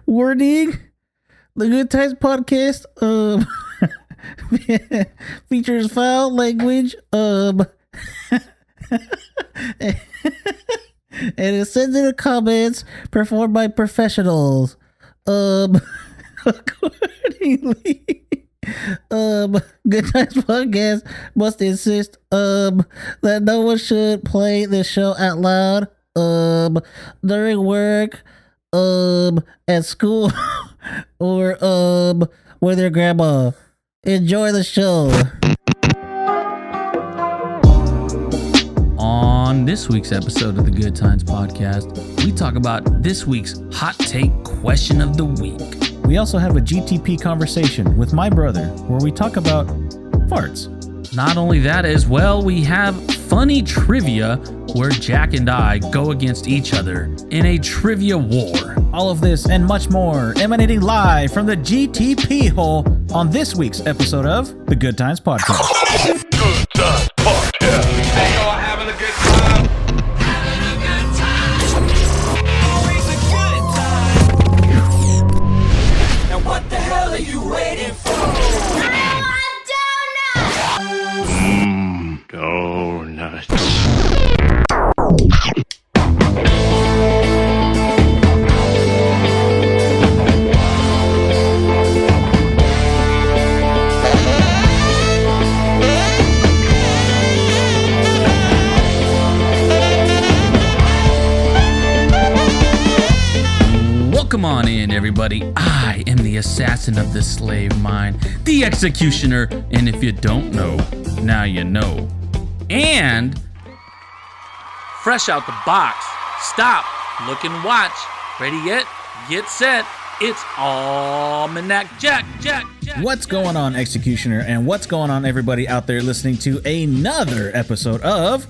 Warning. The Good Times podcast features foul language and insensitive comments performed by professionals. Accordingly, Good Times podcast must insist that no one should play this show out loud during work at school or with your grandma. Enjoy the show. On this week's episode of the Good Times podcast, we talk about this week's hot take question of the week. We also have a GTP conversation with my brother where we talk about farts. Not only that, as well, we have funny trivia where Jack and I go against each other in a trivia war. All of this and much more emanating live from the GTP hole on this week's episode of the Good Times Podcast. Good Times Podcast. Hey, y'all having a good time? Having a good time. Always a good time. Now what the hell are you waiting for? Donuts. Welcome on in, everybody. I am the assassin of the slave mind, the executioner, and if you don't know, now you know. And fresh out the box, stop, look and watch. Ready yet? Get set. It's Almanac Jack. What's going on, Executioner? And what's going on, everybody out there listening to another episode of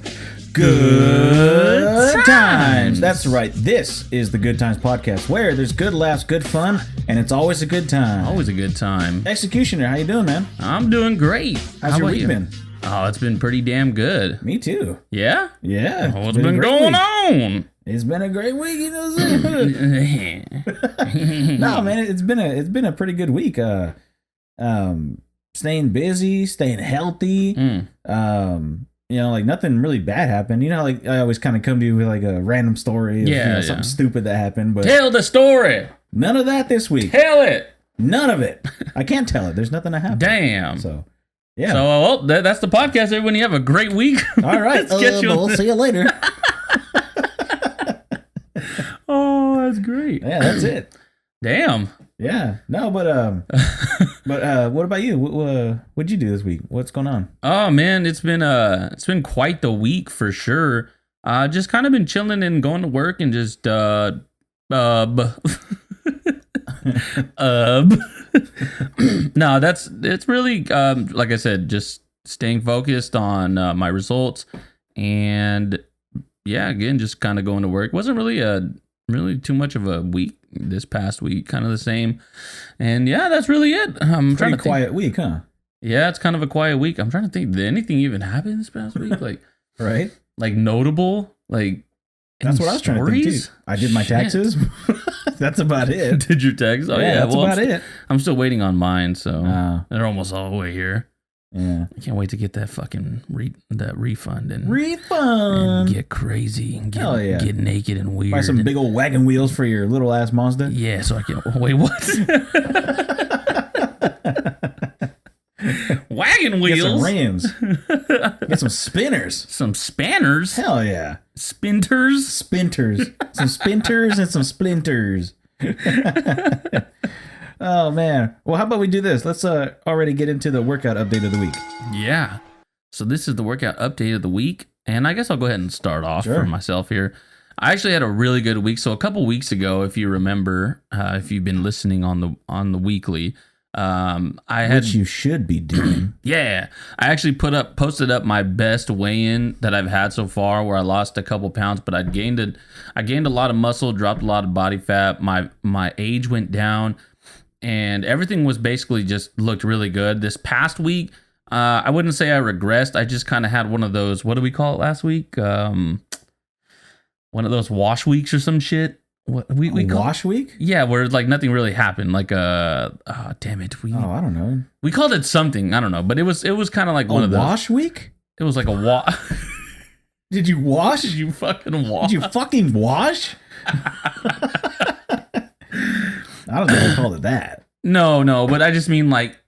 Good Times. That's right. This is the Good Times Podcast, where there's good laughs, good fun, and it's always a good time. Always a good time. Executioner, how you doing, man? I'm doing great. How's your week been? Oh, it's been pretty damn good. Me too. Yeah? Yeah. What's been going on? It's been a great week, you know what I'm saying? No, man, it's been a pretty good week. Staying busy, staying healthy. You know, like nothing really bad happened. You know, like I always kind of come to you with like a random story of something stupid that happened. But tell the story. None of that this week. Tell it. None of it. I can't tell it. There's nothing that happened. Damn. So, yeah. So, well, that's the podcast, everyone. You have a great week. All right. We'll see you later. Oh, that's great. Yeah, that's it. Damn. Yeah. No, but what about you? What'd you do this week? What's going on? Oh man, it's been quite the week for sure. Just kind of been chilling and going to work and just no, it's really like I said, just staying focused on my results and yeah, again, just kind of going to work. Wasn't really too much of a week this past week, kind of the same. And yeah, that's really it. I'm trying to think. Quiet week, huh? Yeah, it's kind of a quiet week. I'm trying to think, did anything even happen this past week? Like, right? Like notable? Like, that's what I was trying to think too. I did my taxes. That's about it. Did your taxes? Oh yeah, that's about it. I'm still waiting on mine, so they're almost all the way here. Yeah, I can't wait to get that fucking refund and get crazy and get naked and weird. Buy some big old wagon wheels for your little ass Mazda. Yeah, so I can wait. What? Wagon wheels. Get some rims. Get some spinners. Some spanners. Hell yeah. Spinters. Some spinters and some splinters. Oh, man. Well, how about we do this? Let's already get into the workout update of the week. Yeah. So this is the workout update of the week. And I guess I'll go ahead and start off for myself here. I actually had a really good week. So a couple weeks ago, if you remember, if you've been listening on the weekly, which you should be doing. Yeah. I actually posted up my best weigh-in that I've had so far, where I lost a couple pounds, but I gained a lot of muscle, dropped a lot of body fat. My age went down. And everything was basically just looked really good. This past week, I wouldn't say I regressed. I just kind of had one of those, what do we call it last week? One of those wash weeks or some shit. what we wash week? Yeah, where like nothing really happened. Like damn it. I don't know. We called it something. I don't know, but it was kind of like one of those. Wash week? It was like a wash. Did you wash? Did you fucking wash? Did you fucking wash? I don't think I called it that. No, but I just mean like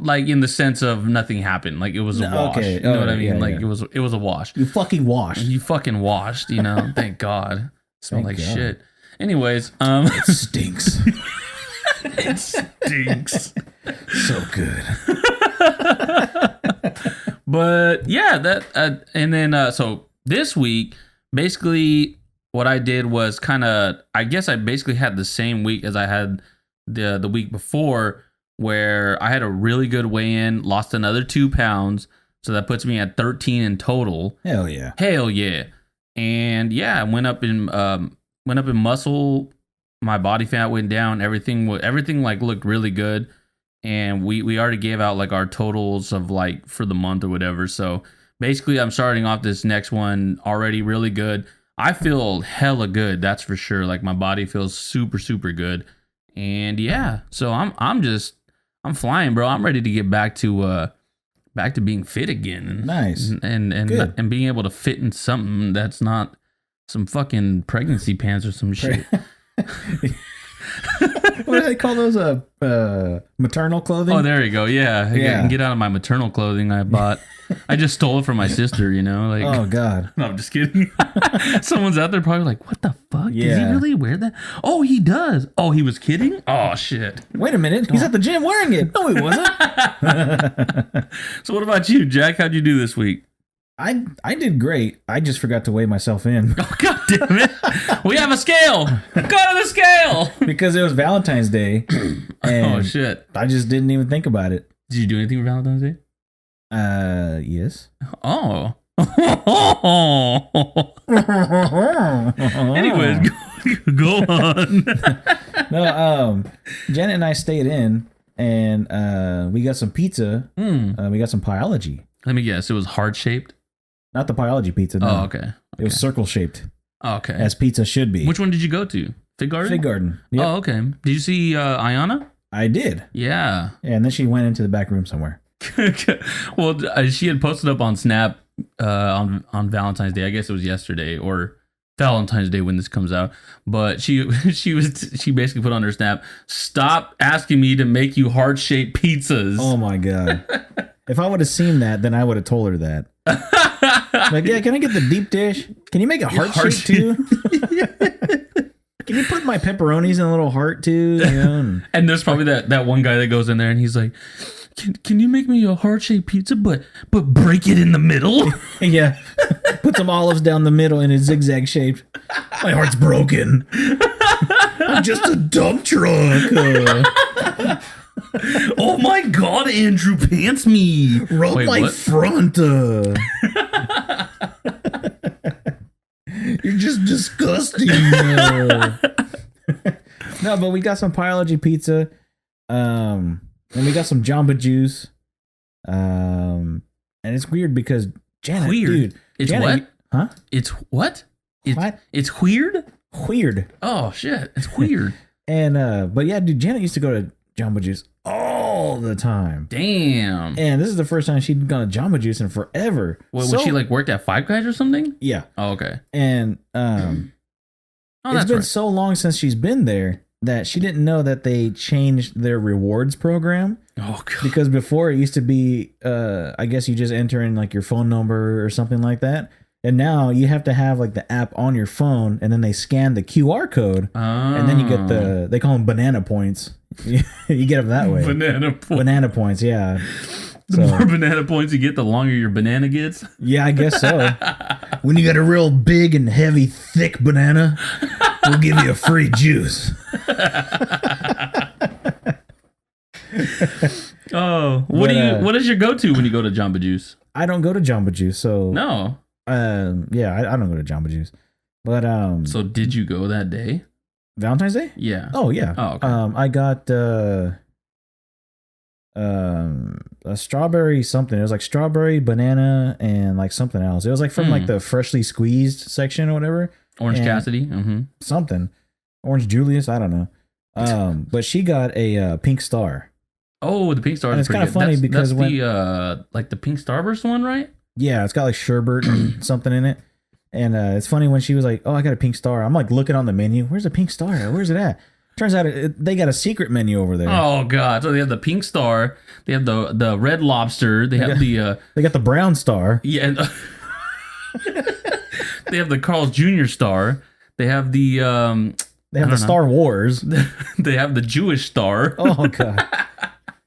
in the sense of nothing happened. Like it was a wash. Okay. You know what I mean? Yeah, like yeah. it was a wash. You fucking washed. You fucking washed, you know? Thank God. Smelled like God. shit. Anyways, It stinks. it stinks. So good. But yeah, that and then so this week, basically what I did was kind of, I guess I basically had the same week as I had the week before, where I had a really good weigh-in, lost another 2 pounds, so that puts me at 13 in total. Hell yeah. And yeah, I went up in muscle, my body fat went down, everything like looked really good. And we already gave out like our totals of like for the month or whatever. So basically I'm starting off this next one already really good. I feel hella good, that's for sure. Like my body feels super, super good. And yeah, so I'm flying, bro. I'm ready to get back to being fit again. Nice. And being able to fit in something that's not some fucking pregnancy pants or some shit. What do they call those? Maternal clothing? Oh, there you go. Yeah. I can get out of my maternal clothing I bought. I just stole it from my sister, you know? Like, oh, God. No, I'm just kidding. Someone's out there probably like, what the fuck? Yeah. Does he really wear that? Oh, he does. Oh, he was kidding? Oh, shit. Wait a minute. He's at the gym wearing it. No, he wasn't. So what about you, Jack? How'd you do this week? I did great. I just forgot to weigh myself in. Oh, God damn it. We have a scale. Go to the scale. Because it was Valentine's Day. And Oh, shit. I just didn't even think about it. Did you do anything for Valentine's Day? Yes. Oh. Anyways, go on. No, Janet and I stayed in, and we got some pizza. We got some Pyology. Let me guess. It was heart-shaped? Not the Pyology pizza. No. Oh, okay. It was circle shaped, Okay. as pizza should be. Which one did you go to? Fig Garden? Fig Garden. Yep. Oh, okay. Did you see Ayana? I did. Yeah. And then she went into the back room somewhere. Well, she had posted up on Snap on Valentine's Day. I guess it was yesterday or Valentine's Day when this comes out. But she basically put on her Snap, "Stop asking me to make you heart-shaped pizzas." Oh my God. If I would have seen that, then I would have told her that. Like, yeah, can I get the deep dish? Can you make a heart shape too? Can you put my pepperonis in a little heart too? You know? And there's probably that one guy that goes in there and he's like, Can you make me a heart-shaped pizza, but break it in the middle? Yeah. Put some olives down the middle in a zigzag shape. My heart's broken. I'm just a dump truck. Oh my God, Andrew pants me. Rub my what? front. You're just disgusting. No, but we got some Pyology pizza. And we got some Jamba Juice. And it's weird because Janet, Weird. dude. It's Janet, what? Huh? It's what? What? It's weird? Weird. Oh, shit. It's weird. And, but yeah, dude, Janet used to go to Jamba Juice all the time. Damn. And this is the first time she'd gone to Jamba Juice in forever. What, when she like worked at Five Guys or something? Yeah. Oh, okay. And, Oh, it's that's been right. so long since she's been there that she didn't know that they changed their rewards program. Oh, God. Because before it used to be, I guess you just enter in like your phone number or something like that. And now you have to have like the app on your phone and then they scan the QR code and then you get they call them banana points. You get them that way. Banana points. Banana points, yeah. The more banana points you get, the longer your banana gets. Yeah, I guess so. When you got a real big and heavy, thick banana, we'll give you a free juice. Oh, what is your go-to when you go to Jamba Juice? I don't go to Jamba Juice, so No. yeah, I don't go to Jamba Juice. But So did you go that day? Valentine's Day? Yeah. Oh yeah. Oh, okay. I got a strawberry something. It was like strawberry, banana, and like something else. It was like from like the freshly squeezed section or whatever. Orange and Cassidy. Mm-hmm. Something. Orange Julius, I don't know. But she got a pink star. Oh, the pink star. And it's kind of funny because that's the like the pink starburst one, right? Yeah, it's got like sherbet and something in it. And it's funny when she was like, "Oh, I got a pink star." I'm like looking on the menu. Where's the pink star? Where's it at? Turns out they got a secret menu over there. Oh god! So they have the pink star. They have the red lobster. They got the brown star. Yeah. And, they have the Carl's Jr. star. They have the They have the Star Wars. They have the Jewish star. Oh god,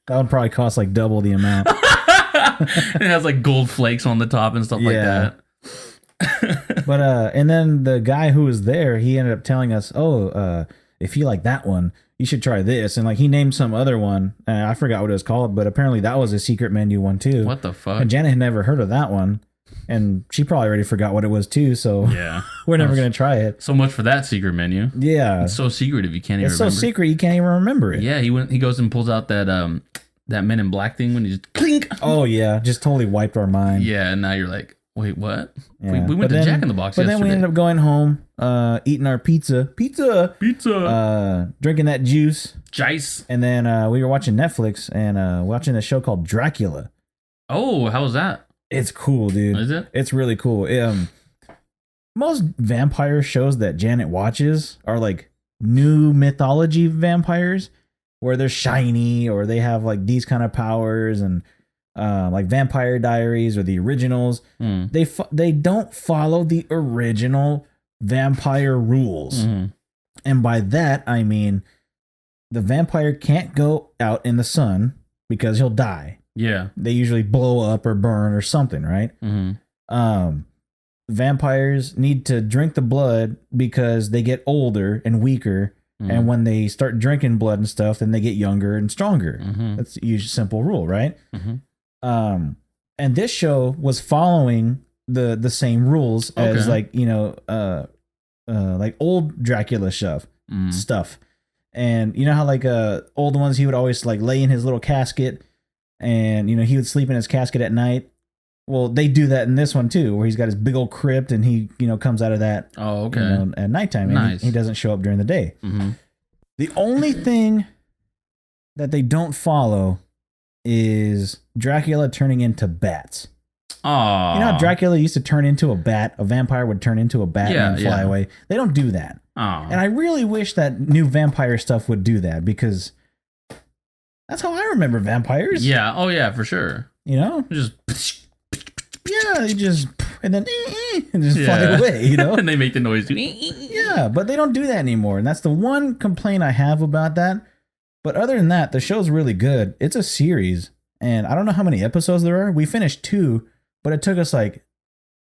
that one probably costs like double the amount. It has like gold flakes on the top and stuff like that. But and then the guy who was there, he ended up telling us, if you like that one, you should try this. And like he named some other one. I forgot what it was called, but apparently that was a secret menu one too. What the fuck? And Janet had never heard of that one. And she probably already forgot what it was too. So yeah, we're never going to try it. So much for that secret menu. Yeah. It's so secretive you can't even remember. It's so secret you can't even remember it. Yeah, he goes and pulls out that Men in Black thing when he just clink. Oh yeah, just totally wiped our mind. Yeah, and now you're like, wait, what? Yeah. We went to Jack in the Box yesterday. But then we ended up going home, eating our pizza, drinking that juice, and then we were watching Netflix and watching a show called Dracula. Oh, how was that? It's cool, dude. Is it? It's really cool. Most vampire shows that Janet watches are like new mythology vampires, where they're shiny or they have like these kind of powers, and like Vampire Diaries or the originals. They don't follow the original vampire rules. And by that I mean the vampire can't go out in the sun because he'll die. Yeah, they usually blow up or burn or something, right? Vampires need to drink the blood because they get older and weaker. And when they start drinking blood and stuff, then they get younger and stronger. That's a usually simple rule, right? And this show was following the same rules as like, you know, like old Dracula stuff. And you know how like old ones, he would always like lay in his little casket, and you know he would sleep in his casket at night. Well, they do that in this one too, where he's got his big old crypt and he, you know, comes out of that at nighttime. And he doesn't show up during the day. The only thing that they don't follow is Dracula turning into bats. Oh, you know how Dracula used to turn into a bat? A vampire would turn into a bat and fly away. They don't do that. And I really wish that new vampire stuff would do that, because that's how I remember vampires. Yeah. Oh yeah, for sure. You know, just they just and then fly away. You know, and they make the noise. Yeah, but they don't do that anymore, and that's the one complaint I have about that. But other than that, the show's really good. It's a series, and I don't know how many episodes there are. We finished 2, but it took us like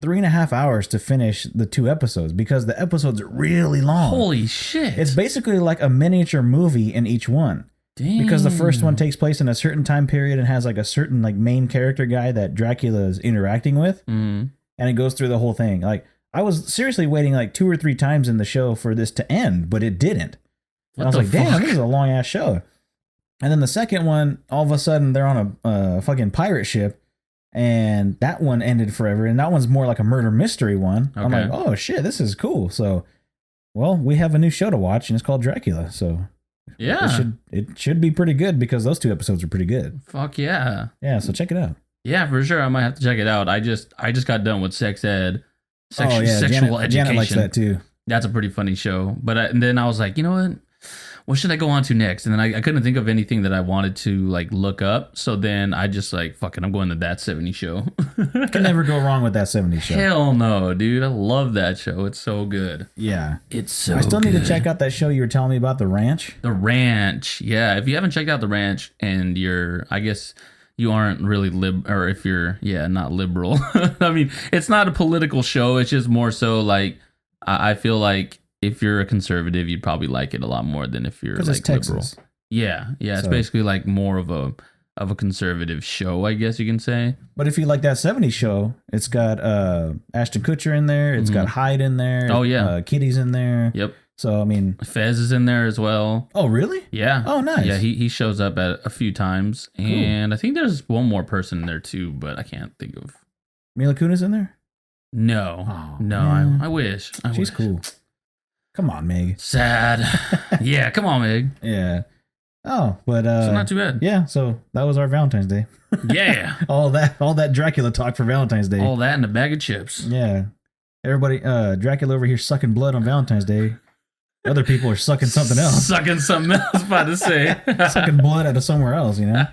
3.5 hours to finish the 2 episodes because the episodes are really long. Holy shit! It's basically like a miniature movie in each one. Dang. Because the first one takes place in a certain time period and has like a certain like main character guy that Dracula is interacting with, and it goes through the whole thing. Like I was seriously waiting like 2 or 3 times in the show for this to end, but it didn't. And I was like, damn, this is a long ass show. And then the second one, all of a sudden they're on a fucking pirate ship, and that one ended forever. And that one's more like a murder mystery one. I'm like, oh shit, this is cool. So, well, we have a new show to watch, and it's called Dracula. So. Yeah, it should be pretty good because those 2 episodes are pretty good. Fuck yeah. Yeah, so check it out. Yeah, for sure. I might have to check it out. I just got done with sex ed, sexual education. Janet likes that too. That's a pretty funny show. But and then I was like, you know what should I go on to next? And then I couldn't think of anything that I wanted to like look up. So then I just like, fuck it, I'm going to That 70s Show. Can never go wrong with That 70s Show. Hell no, dude. I love that show. It's so good. Yeah. It's so I still good. need to check out that show you were telling me about, The Ranch. The Ranch. Yeah. If you haven't checked out The Ranch and I guess you aren't really or if you're, not liberal. I mean, it's not a political show. It's just more so like, I feel like if you're a conservative, you'd probably like it a lot more than if you're like liberal. Yeah. It's basically like more of a conservative show, I guess you can say. But if you like That 70s Show, it's got Ashton Kutcher in there. It's got Hyde in there. Oh yeah, Kitty's in there. Yep. So I mean, Fez is in there as well. Oh really? Yeah. Oh nice. Yeah, he shows up at a few times, and I think there's one more person in there too, but I can't think of. Mila Kunis in there? No, Oh, no. I wish. She's cool. Come on, Meg. Sad. Yeah, come on, Meg. Yeah. Oh, but So not too bad. yeah, so that was our Valentine's Day. Yeah. all that Dracula talk for Valentine's Day. All that in a bag of chips. Yeah. Everybody, Dracula over here sucking blood on Valentine's Day. Other people are sucking something else. Sucking something else, about to say. Sucking blood out of somewhere else, you know?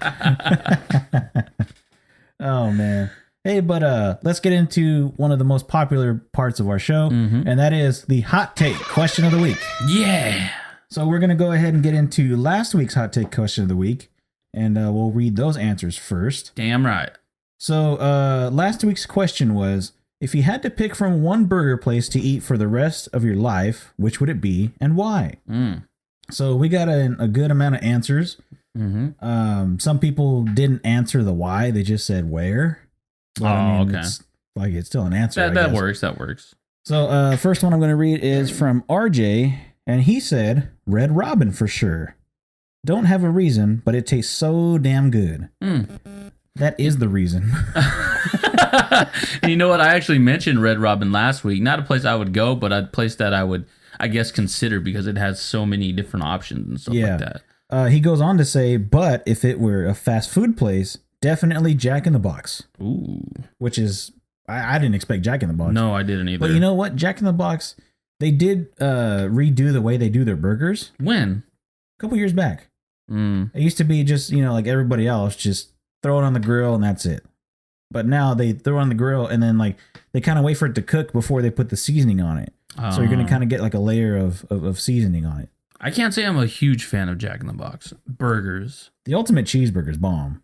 Oh, man. Hey, but let's get into one of the most popular parts of our show, and that is the hot take question of the week. Yeah. So we're going to go ahead and get into last week's hot take question of the week, and we'll read those answers first. Damn right. So last week's question was, if you had to pick from one burger place to eat for the rest of your life, which would it be and why? So we got a good amount of answers. Some people didn't answer the why. They just said where. But, okay. It's still an answer. That works. That works. So first one I'm going to read is from RJ, and he said Red Robin for sure. Don't have a reason, but it tastes so damn good. That is the reason. And you know what? I actually mentioned Red Robin last week. Not a place I would go, but a place that I would, I guess, consider because it has so many different options and stuff like that. He goes on to say, but if it were a fast food place, definitely Jack in the Box. Ooh. Which is, I didn't expect Jack in the Box. No, I didn't either. But you know what? Jack in the Box, they did redo the way they do their burgers. When? A couple years back. It used to be just, like everybody else, just throw it on the grill and that's it. But now they throw it on the grill and then they kind of wait for it to cook before they put the seasoning on it. So you're going to kind of get like a layer of seasoning on it. I can't say I'm a huge fan of Jack in the Box burgers. The ultimate cheeseburger's bomb.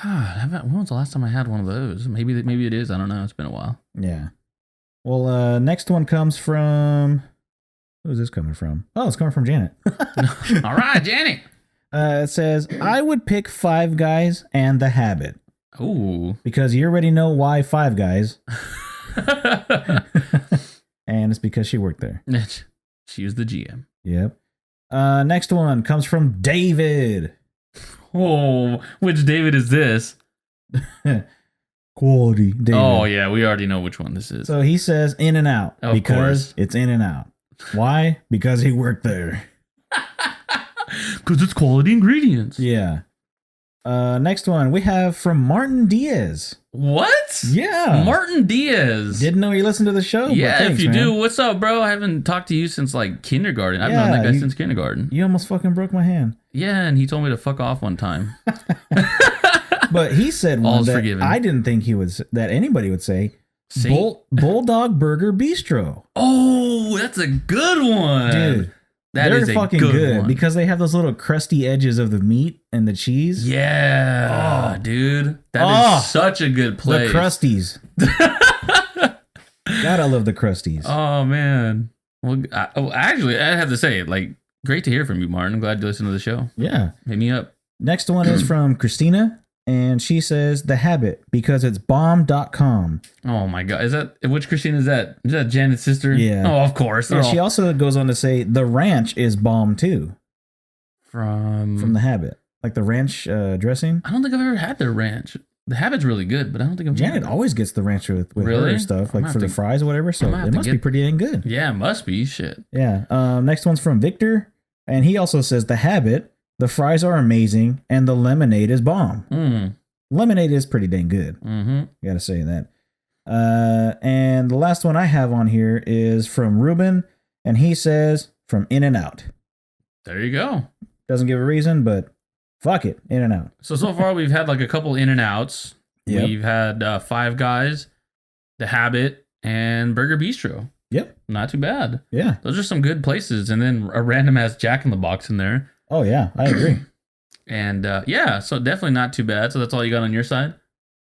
When was the last time I had one of those? Maybe it is. I don't know. It's been a while. Yeah. Well, next one comes from... Who's this coming from? Oh, it's coming from Janet. All right, Janet. It says, I would pick Five Guys and The Habit. Ooh. Because you already know why Five Guys. And it's because she worked there. She was the GM. Yep. Next one comes from David. Oh, which David is this? Quality David. Oh, yeah, we already know which one this is. So he says In and Out. Of because course. it's In and Out. Why? Because he worked there. Because it's quality ingredients. Yeah. Next one we have from Martin Diaz. What? Yeah. Martin Diaz. Didn't know you listened to the show? Yeah, but thanks, if you man. do, what's up, bro? I haven't talked to you since like kindergarten. I've known that guy since kindergarten. You almost fucking broke my hand. Yeah, and he told me to fuck off one time. But he said one All's that forgiven. I didn't think that anybody would say. Bulldog Burger Bistro. Oh, that's a good one. Dude. They're fucking good because they have those little crusty edges of the meat and the cheese. Yeah, dude. That is such a good place. The Crusties. God, I love the Crusties. Oh, man. Well, actually, I have to say, great to hear from you, Martin. I'm glad you listened to the show. Yeah. Hit me up. Next one is from Christina, and she says, The Habit, because it's bomb.com. Oh, my God. Which Christina is that? Is that Janet's sister? Yeah. Oh, of course. And she also goes on to say, The Ranch is bomb, too. From The Habit. Like the ranch dressing. I don't think I've ever had their ranch. The Habit's really good, but I don't think I've Janet always gets the ranch with Really? her stuff, like for the fries or whatever. So have it to must be pretty dang good. Yeah, it must be. Shit. Yeah. Next one's from Victor, and he also says The Habit. The fries are amazing, and the lemonade is bomb. Lemonade is pretty dang good. Gotta say that. And the last one I have on here is from Ruben, and he says from In and Out. There you go. Doesn't give a reason, but fuck it, In and Out. So far we've had a couple In and Outs. Yep. We've had Five Guys, The Habit, and Burger Bistro. Yep. Not too bad. Yeah. Those are some good places. And then a random ass Jack in the Box in there. Oh yeah, I agree. And so definitely not too bad. So that's all you got on your side?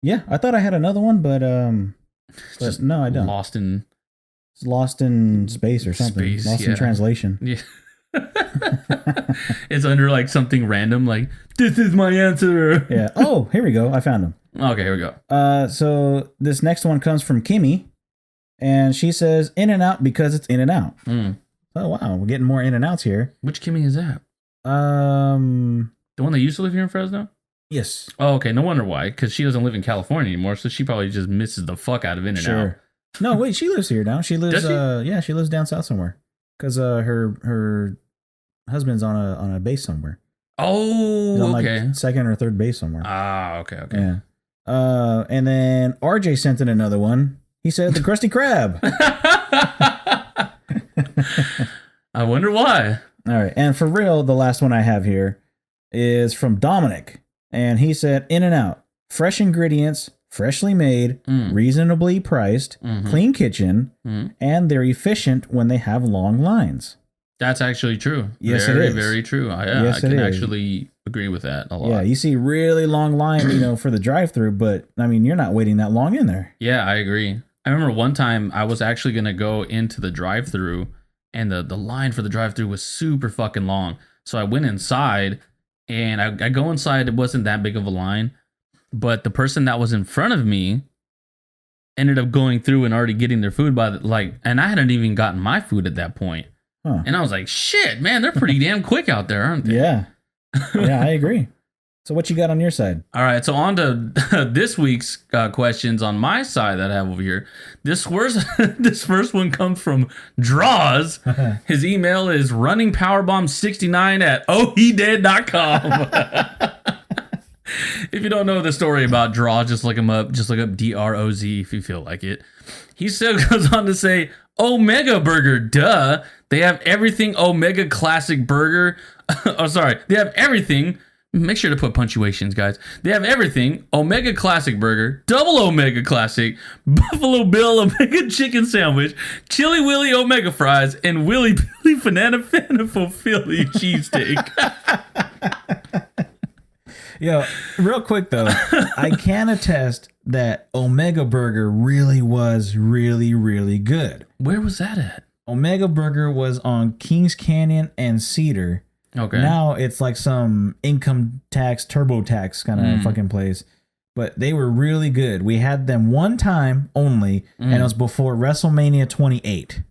Yeah, I thought I had another one, but Just no, I don't. It's lost in space or something. Lost in translation. Yeah. It's under something random, this is my answer. Yeah. Oh, here we go. I found them. Okay, here we go. So this next one comes from Kimmy, and she says In and Out because it's In and Out. Oh wow, we're getting more In and Outs here. Which Kimmy is that? The one that used to live here in Fresno? Yes. Oh, okay. No wonder why. Because she doesn't live in California anymore, so she probably just misses the fuck out of In and Out. No, wait, she lives here now. She lives. Does she? Yeah, she lives down south somewhere. Because her husband's on a base somewhere. He's Oh, on okay. like second or third base somewhere. Ah, okay. Yeah. And then RJ sent in another one. He said the Krusty Krab. I wonder why. All right. And for real, the last one I have here is from Dominic. And he said In-N-Out. Fresh ingredients, freshly made, reasonably priced, clean kitchen, and they're efficient when they have long lines. That's actually true. Yes, very, it is. Very true. I Yes, can it is. actually agree with that a lot. Yeah, you see really long line, for the drive-through, but I mean, you're not waiting that long in there. Yeah, I agree. I remember one time I was actually going to go into the drive-through and the line for the drive-through was super fucking long. So I went inside and I go inside. It wasn't that big of a line, but the person that was in front of me ended up going through and already getting their food and I hadn't even gotten my food at that point. Huh. And I was like, shit, man, they're pretty damn quick out there, aren't they? Yeah. Yeah, I agree. So what you got on your side? All right, so on to this week's questions on my side that I have over here. This first one comes from Draws. His email is runningpowerbomb69 at ohhedead.com. If you don't know the story about Draws, just look him up. Just look up DROZ if you feel like it. He still goes on to say, Omega Burger, duh. They have everything Omega Classic Burger. Oh, sorry. They have everything. Make sure to put punctuations, guys. They have everything Omega Classic Burger, Double Omega Classic, Buffalo Bill Omega Chicken Sandwich, Chili Willy Omega Fries, and Willy Billy Banana Fanaful Philly Cheesesteak. Yo, real quick though, I can attest that Omega Burger really was really, really good. Where was that at? Omega Burger was on Kings Canyon and Cedar. Okay. Now it's like some income tax, TurboTax kind of fucking place. But they were really good. We had them one time only, and it was before WrestleMania 28.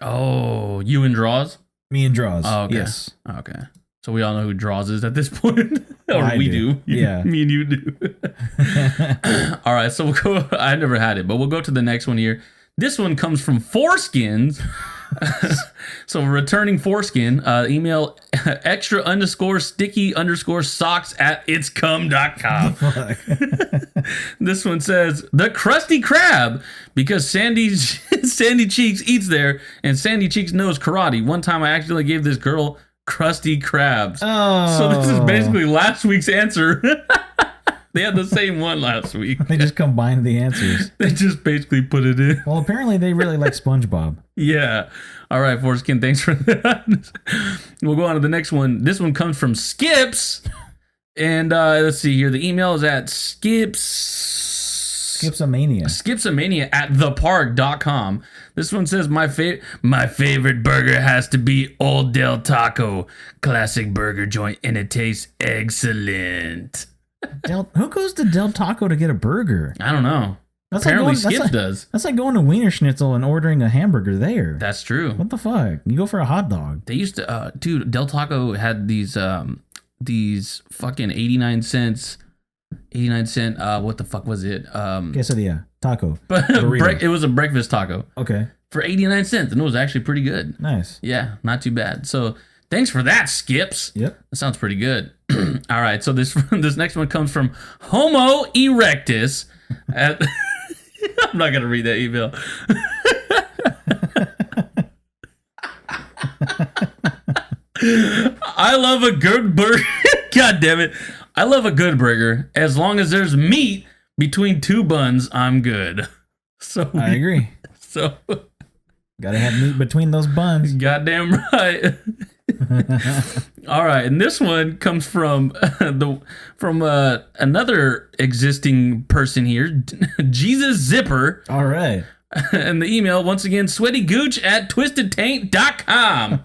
Oh, you and Draws? Me and Draws. Oh, okay. Yes. Okay. So we all know who Draws is at this point. Or I we do. do. Yeah. Me and you do. All right. So we'll go. I never had it, but we'll go to the next one here. This one comes from Foreskins. So returning Foreskin, email extra_sticky_socks at itscum.com. This one says the Krusty Krab because Sandy Cheeks eats there and Sandy Cheeks knows karate. One time I accidentally gave this girl Krusty Krabs. Oh. So this is basically last week's answer. They had the same one last week. They just combined the answers. They just basically put it in. Well, apparently they really like SpongeBob. Yeah. All right, Foreskin, thanks for that. We'll go on to the next one. This one comes from Skips. And let's see here. The email is at Skipsomania at thepark.com. This one says, my favorite burger has to be Old Del Taco. Classic burger joint, and it tastes excellent. Who goes to Del Taco to get a burger? I don't know. That's Apparently like Skips does. That's like going to Wiener Schnitzel and ordering a hamburger there. That's true. What the fuck? You go for a hot dog. They used to, dude, Del Taco had these fucking 89 cent, what the fuck was it? Quesadilla, taco. But it was a breakfast taco. Okay. For 89 cents, and it was actually pretty good. Nice. Yeah, not too bad. So thanks for that, Skips. Yep. That sounds pretty good. All right, so this next one comes from Homo Erectus. I'm not gonna read that email. I love a good burger. God damn it! I love a good burger. As long as there's meat between two buns, I'm good. So I agree. So gotta have meat between those buns. goddamn right. All right, and this one comes from another existing person here, Jesus Zipper. All right. And the email, once again, sweatygooch at twistedtaint.com.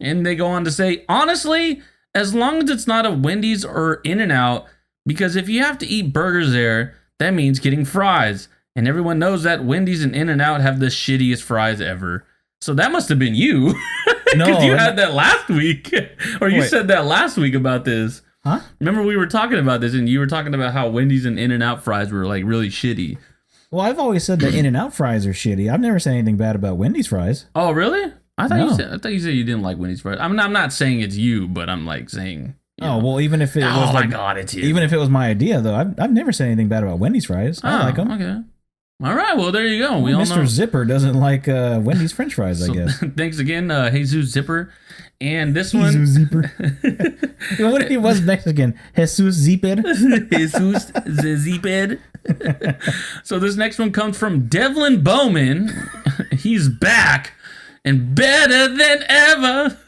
And they go on to say, honestly, as long as it's not a Wendy's or In-N-Out, because if you have to eat burgers there, that means getting fries. And everyone knows that Wendy's and In-N-Out have the shittiest fries ever. So that must have been you. Because you had that last week. Or you said that last week about this. Huh? Remember we were talking about this and you were talking about how Wendy's and In-N-Out fries were like really shitty. Well, I've always said that In-N-Out fries are shitty. I've never said anything bad about Wendy's fries. Oh, really? I thought No. you said you didn't like Wendy's fries. I'm not saying it's you, but I'm like saying. Oh well, even if it was my like, god, it's you. even if it was my idea though, I've never said anything bad about Wendy's fries. I like them. Okay. All right. Well, there you go. We all Mr. know. Zipper doesn't like Wendy's French fries. I guess. Thanks again, Jesus Zipper. And this one. Jesus Zipper. What if he was Mexican? Jesus Zipper. Jesus Zipper. So this next one comes from Devlin Bowman. He's back and better than ever.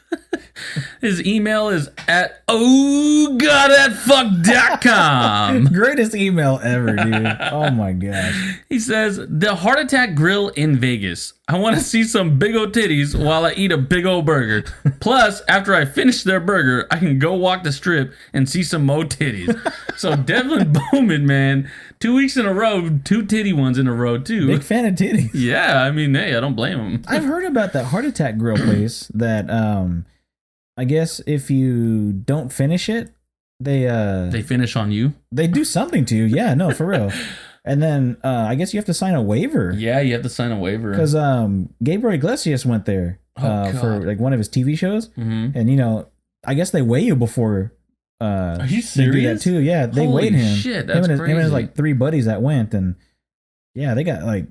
His email is at ohgodthatfuck.com. Greatest email ever, dude. Oh my gosh. He says, the Heart Attack Grill in Vegas. I want to see some big old titties while I eat a big old burger. Plus, after I finish their burger, I can go walk the strip and see some more titties. So Devlin Bowman, man, 2 weeks in a row, 2 titty ones in a row too. Big fan of titties. Yeah, I mean, hey, I don't blame him. I've heard about that Heart Attack Grill place that I guess if you don't finish it, They finish on you? they do something to you. Yeah, no, for real. And then I guess you have to sign a waiver. Yeah, you have to sign a waiver. Because Gabriel Iglesias went there for like one of his TV shows, and you know, I guess they weigh you before. Are you they do that serious? too. Yeah, they Holy weighed him. shit, that's him and his crazy. like 3 buddies that went, and yeah, they got like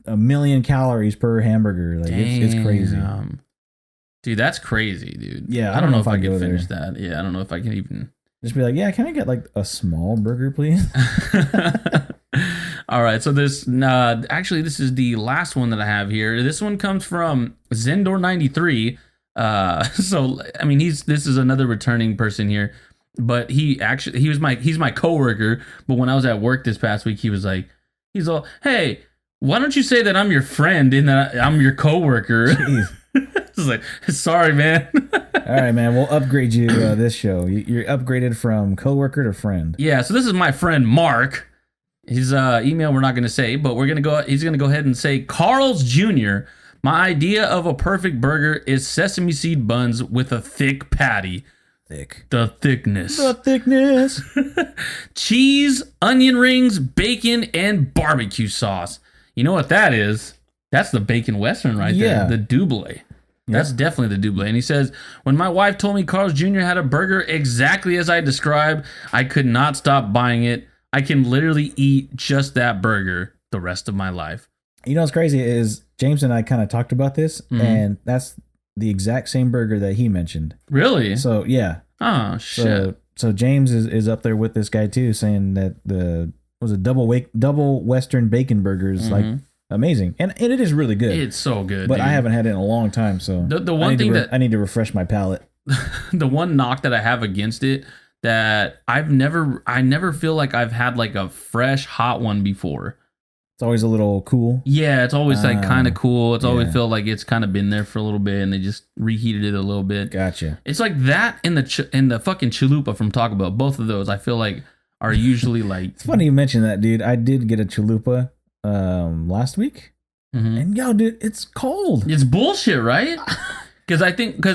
a million calories per hamburger. Like it's crazy. Damn. Dude, that's crazy, dude. Yeah, I don't know if I go can there. finish that. Yeah, I don't know if I can even. Just be like, yeah, can I get like a small burger, please? All right, so this actually this is the last one that I have here. This one comes from Zendor93. So I mean this is another returning person here, but he's my coworker. But when I was at work this past week, he's all, hey, why don't you say that I'm your friend and that I'm your coworker? Jeez. I was like, sorry, man. All right, man. We'll upgrade you this show. You're upgraded from coworker to friend. Yeah, so this is my friend Mark. His email we're not going to say, but he's going to go ahead and say, Carl's Jr., my idea of a perfect burger is sesame seed buns with a thick patty. Thick. The thickness. The thickness. Cheese, onion rings, bacon, and barbecue sauce. You know what that is? That's the bacon western right Yeah. there. The double. That's definitely the double. And he says, when my wife told me Carl's Jr. had a burger exactly as I described, I could not stop buying it. I can literally eat just that burger the rest of my life. You know what's crazy is James and I kind of talked about this, and that's the exact same burger that he mentioned. Really? So yeah. Oh shit. So James is up there with this guy too, saying that double Western bacon burger is like amazing, and it is really good. It's so good. But dude. I haven't had it in a long time, so The one thing that I need to refresh my palate. the one knock that I have against it that I never feel like I've had like a fresh hot one before. It's always a little cool. Yeah, it's always like kind of cool. It's always yeah. feel like it's kind of been there for a little bit and they just reheated it a little bit. Gotcha. It's like that and the fucking chalupa from Taco Bell. Both of those I feel like are usually like. It's funny you mentioned that, dude. I did get a chalupa last week, and yo, dude, it's cold. It's bullshit, right? Because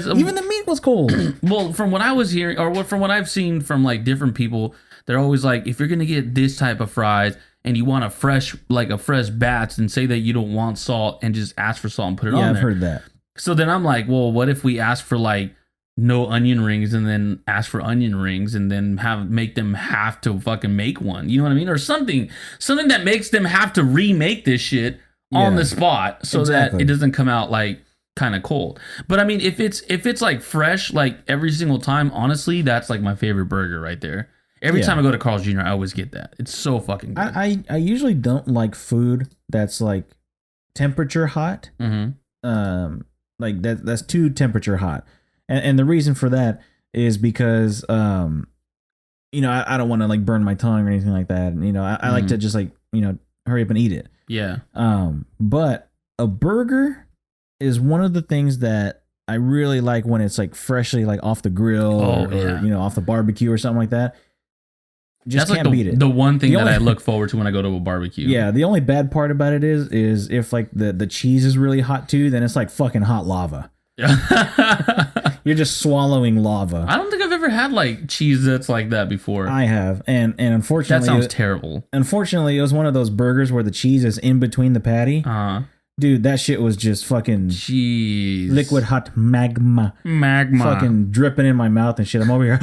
Even the meat was cold. well, from what I was hearing, or from what I've seen from like different people, they're always like, if you're gonna get this type of fries and you want a fresh batch, and say that you don't want salt and just ask for salt and put it on there. Yeah, I've heard that. So then I'm like, well, what if we ask for like no onion rings and then ask for onion rings and then make them have to fucking make one? You know what I mean? Or something that makes them have to remake this shit on the spot so that it doesn't come out like kind of cold. But I mean, if it's like fresh, like every single time, honestly, that's like my favorite burger right there. Every time I go to Carl's Jr., I always get that. It's so fucking good. I usually don't like food that's like temperature hot. Like that's too temperature hot. And the reason for that is because you know, I don't want to like burn my tongue or anything like that. And, you know, I like to just like, you know, hurry up and eat it. Yeah. But a burger is one of the things that I really like when it's like freshly like off the grill or you know, off the barbecue or something like that. Just That's can't like beat it. The one thing that I look forward to when I go to a barbecue. Yeah, the only bad part about it is if like the cheese is really hot too, then it's like fucking hot lava. You're just swallowing lava. I don't think I've ever had like cheese that's like that before. I have, and unfortunately, that sounds terrible. Unfortunately, it was one of those burgers where the cheese is in between the patty. Dude, that shit was just fucking Jeez. liquid hot magma. Fucking dripping in my mouth and shit. I'm over here.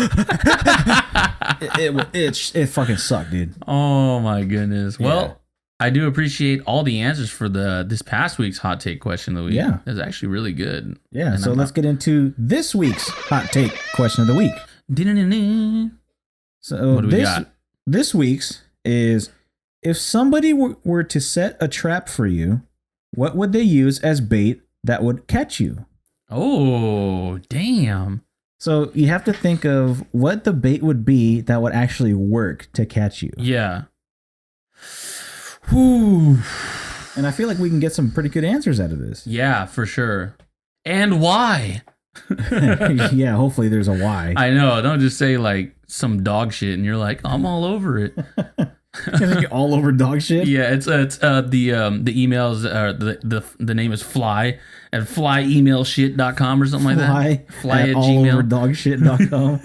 it fucking sucked, dude. Oh my goodness. Well, I do appreciate all the answers for this past week's hot take question of the week. Yeah. It's actually really good. Yeah, And so let's get into this week's hot take question of the week. So What do we got? This week's is, if somebody were to set a trap for you, what would they use as bait that would catch you? Oh, damn. So you have to think of what the bait would be that would actually work to catch you. Yeah. Whew. And I feel like we can get some pretty good answers out of this. Yeah, for sure. And why? Yeah, hopefully there's a why. I know. Don't just say like some dog shit and you're like, I'm all over it. You're all over dog shit. Yeah, it's the emails the name is fly at flyemailshit.com or something like that. Fly at Gmail. alloverdogshit.com.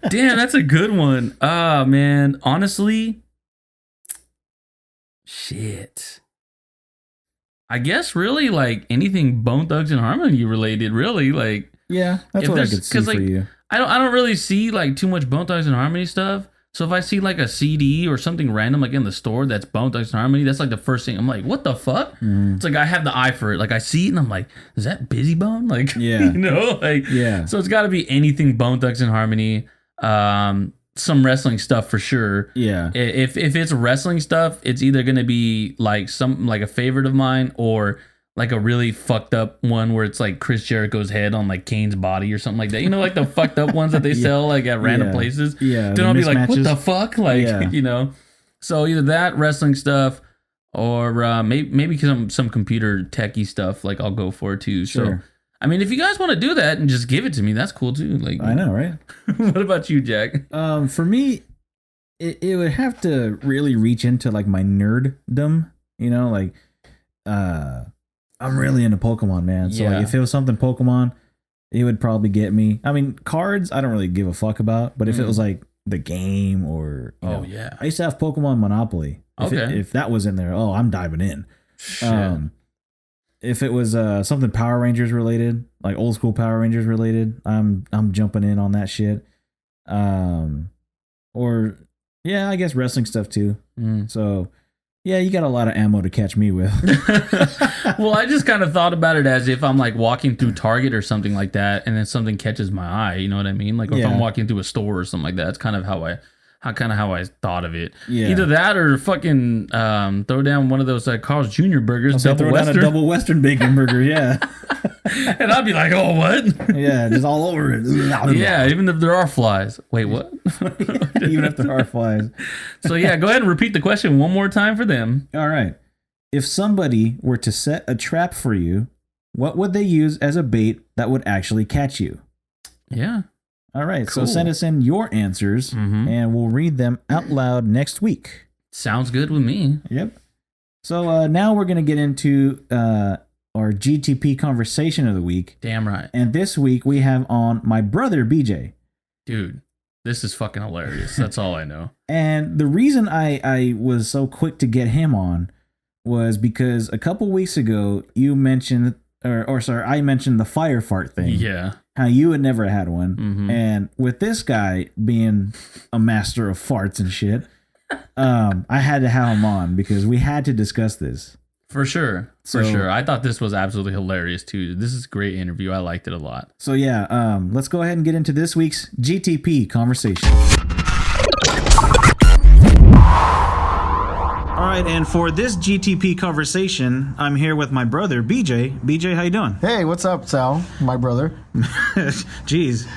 Damn, that's a good one. Ah, man. Honestly, shit. I guess really like anything Bone Thugs and Harmony related, really. Like, Yeah, that's if what I there's- could see 'cause, for like, you. I don't really see like too much Bone Thugs and Harmony stuff. So if I see like a CD or something random like in the store that's Bone Thugs and Harmony, that's like the first thing I'm like, what the fuck? It's like I have the eye for it. Like I see it and I'm like, is that Busy Bone? Like, Yeah. you know, like Yeah. So it's got to be anything Bone Thugs and Harmony. Some wrestling stuff for sure. Yeah. If it's wrestling stuff, it's either gonna be like a favorite of mine or like a really fucked up one where it's like Chris Jericho's head on like Kane's body or something like that. You know, like the fucked up ones that they sell like at random Yeah. places. Yeah, Then the I'll be like, what mismatches. the fuck? Like, Yeah. you know. So either that wrestling stuff or maybe some computer techie stuff. Like I'll go for it too. Sure. So I mean, if you guys want to do that and just give it to me, that's cool too. Like I know, right? What about you, Jack? For me, it would have to really reach into like my nerddom, you know, like I'm really into Pokemon, man. So Yeah. like if it was something Pokemon, it would probably get me. I mean, cards I don't really give a fuck about, but if it was like the game or you know, yeah. I used to have Pokemon Monopoly. Okay. If that was in there, I'm diving in. Shit. If it was something Power Rangers related, like old school Power Rangers related, I'm jumping in on that shit. Or yeah, I guess wrestling stuff too. So yeah, you got a lot of ammo to catch me with. Well, I just kind of thought about it as if I'm like walking through Target or something like that, and then something catches my eye. You know what I mean? Like if Yeah. I'm walking through a store or something like that. That's kind of how I thought of it. Yeah. Either that or fucking throw down one of those Carl's Jr. burgers, So double throw down Western, a double Western bacon burger, yeah. and I'd be like, oh what? Yeah, just all over it. Yeah, even if there are flies. Wait, what? Even if there are flies. So yeah, go ahead and repeat the question one more time for them. All right. If somebody were to set a trap for you, what would they use as a bait that would actually catch you? Yeah. All right. Cool. So send us in your answers and we'll read them out loud next week. Sounds good with me. Yep. So now we're going to get into our GTP conversation of the week. Damn right. And this week we have on my brother, BJ. Dude, this is fucking hilarious. That's all I know. And the reason I was so quick to get him on was because a couple weeks ago you mentioned, I mentioned the fire fart thing. Yeah. How you had never had one. Mhm. And with this guy being a master of farts and shit, I had to have him on because we had to discuss this. For sure. For So- sure. I thought this was absolutely hilarious too. This is a great interview. I liked it a lot. So yeah, let's go ahead and get into this week's GTP conversation. All right, and for this GTP conversation, I'm here with my brother, BJ. BJ, how you doing? Hey, what's up, Sal? My brother. Jeez.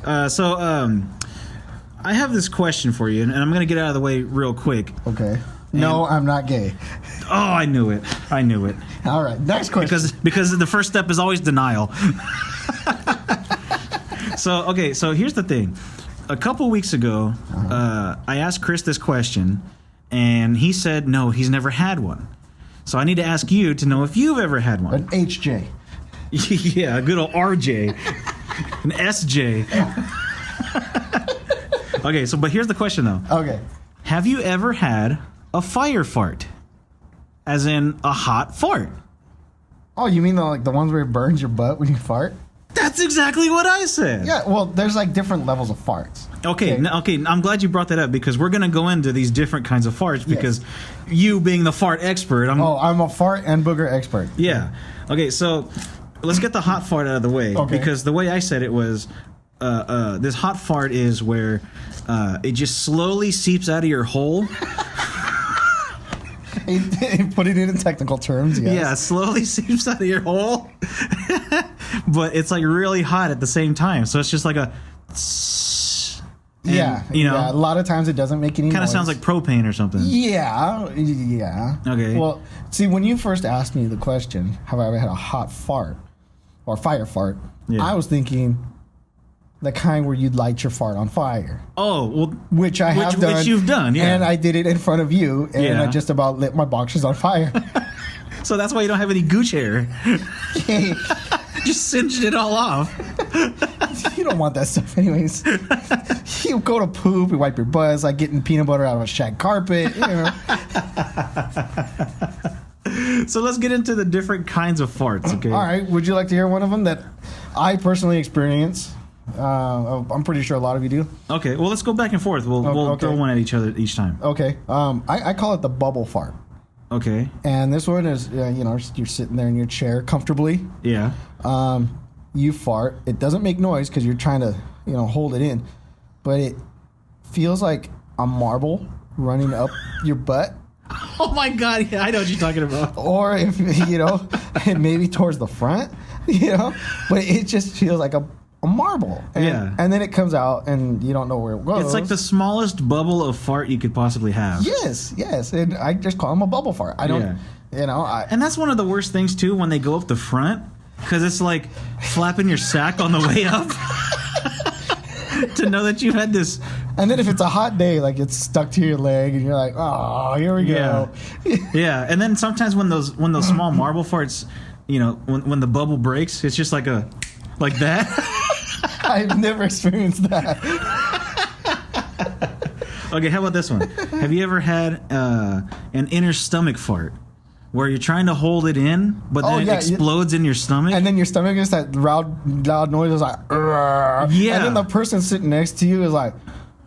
I have this question for you, and I'm going to get out of the way real quick. Okay. No, I'm not gay. Oh, I knew it. I knew it. All right, next question. Because the first step is always denial. So here's the thing. A couple weeks ago, I asked Chris this question, and he said no, he's never had one. So I need to ask you to know if you've ever had one. An HJ. Yeah, a good old RJ. An SJ. Okay, but here's the question though. Okay. Have you ever had a fire fart? as in a hot fart. Oh, you mean the ones where it burns your butt when you fart? That's exactly what I said. Yeah, well, there's like different levels of farts. Okay, I'm glad you brought that up because we're going to go into these different kinds of farts because you being the fart expert. I'm a fart and booger expert. Yeah. Okay, so let's get the hot fart out of the way because the way I said it was this hot fart is where it just slowly seeps out of your hole. Put it in technical terms, yes. Yeah, slowly seeps out of your hole. But it's like really hot at the same time. So it's just like a... And, a lot of times it doesn't make any noise. Kind of sounds like propane or something. Yeah. Okay. Well, see, when you first asked me the question, have I ever had a hot fart or fire fart, I was thinking the kind where you'd light your fart on fire. Oh, well. Which I have done. Which you've done, yeah. And I did it in front of you, and I just about lit my boxers on fire. So that's why you don't have any gooch hair. Just singed it all off. You don't want that stuff anyways. You go to poop, you wipe your butt. It's like getting peanut butter out of a shag carpet. You know. So let's get into the different kinds of farts, okay? All right. Would you like to hear one of them that I personally experience? I'm pretty sure a lot of you do. Okay. Well, let's go back and forth. We'll throw one at each other each time. Okay. I call it the bubble fart. Okay. And this one is, you're sitting there in your chair comfortably. Yeah. You fart. It doesn't make noise because you're trying to, hold it in. But it feels like a marble running up your butt. Oh, my God. Yeah, I know what you're talking about. Or if, maybe towards the front, But it just feels like a marble. And then it comes out and you don't know where it goes. It's like the smallest bubble of fart you could possibly have. Yes. And I just call them a bubble fart. I don't, And that's one of the worst things, too, when they go up the front. Because it's like flapping your sack on the way up. To know that you've had this. And then if it's a hot day, like it's stuck to your leg and you're like, oh, here we go. Yeah. And then sometimes when those small marble farts, when the bubble breaks, it's just like that. I've never experienced that. Okay, how about this one? Have you ever had an inner stomach fart? Where you're trying to hold it in, but then it explodes in your stomach. And then your stomach gets that loud noise. It's like, yeah. And then the person sitting next to you is like,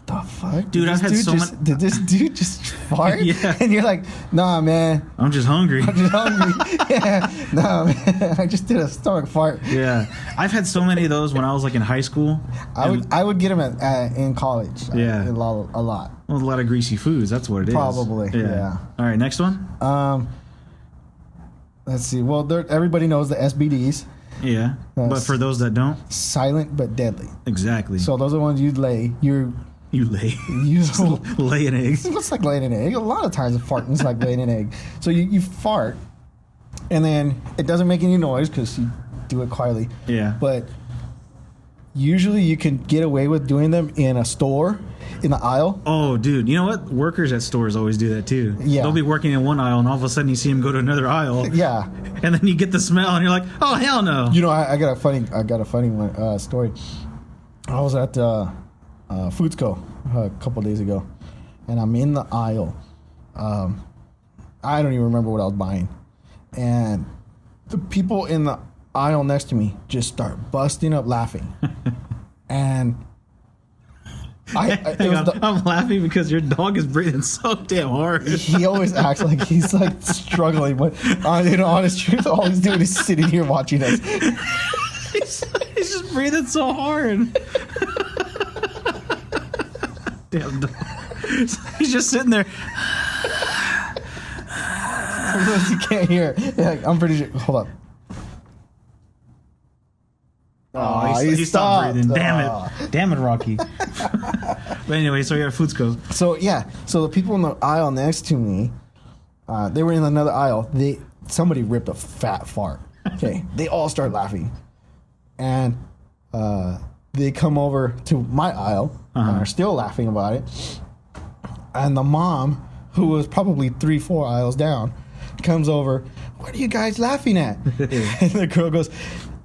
the fuck? Dude, I've had so much. Did this dude just fart? Yeah. And you're like, nah, man. I'm just hungry. Yeah. Nah, man. I just did a stomach fart. Yeah. I've had so many of those when I was like in high school. I would get them in college. Yeah. A lot. Well, a lot of greasy foods. That's what it is. Probably. Yeah. All right, next one. Let's see. Well, everybody knows the SBDs. Yeah. But for those that don't, silent but deadly. Exactly. So those are the ones you lay. You lay. You lay an egg. It's like laying an egg. A lot of times farting is like laying an egg. So you fart, and then it doesn't make any noise because you do it quietly. Yeah. But usually you can get away with doing them in a store, in the aisle. Oh, dude. You know what? Workers at stores always do that too. Yeah. They'll be working in one aisle and all of a sudden you see them go to another aisle. Yeah. And then you get the smell and you're like, oh, hell no. I got a funny one, story. I was at Foodsco a couple days ago, and I'm in the aisle. I don't even remember what I was buying. And the people in the aisle next to me just start busting up laughing. And I'm laughing because your dog is breathing so damn hard. He always acts like he's like struggling, but in honest truth, all he's doing is sitting here watching us. He's just breathing so hard. Damn dog. He's just sitting there. Sometimes you can't hear. Yeah, I'm pretty sure. Hold up. Oh, he stopped breathing. Damn it, Rocky. But anyway, so you're at Foodsco. So the people in the aisle next to me, they were in another aisle. Somebody ripped a fat fart. Okay, they all start laughing, and they come over to my aisle and are still laughing about it. And the mom, who was probably 3-4 aisles down, comes over. What are you guys laughing at? And the girl goes,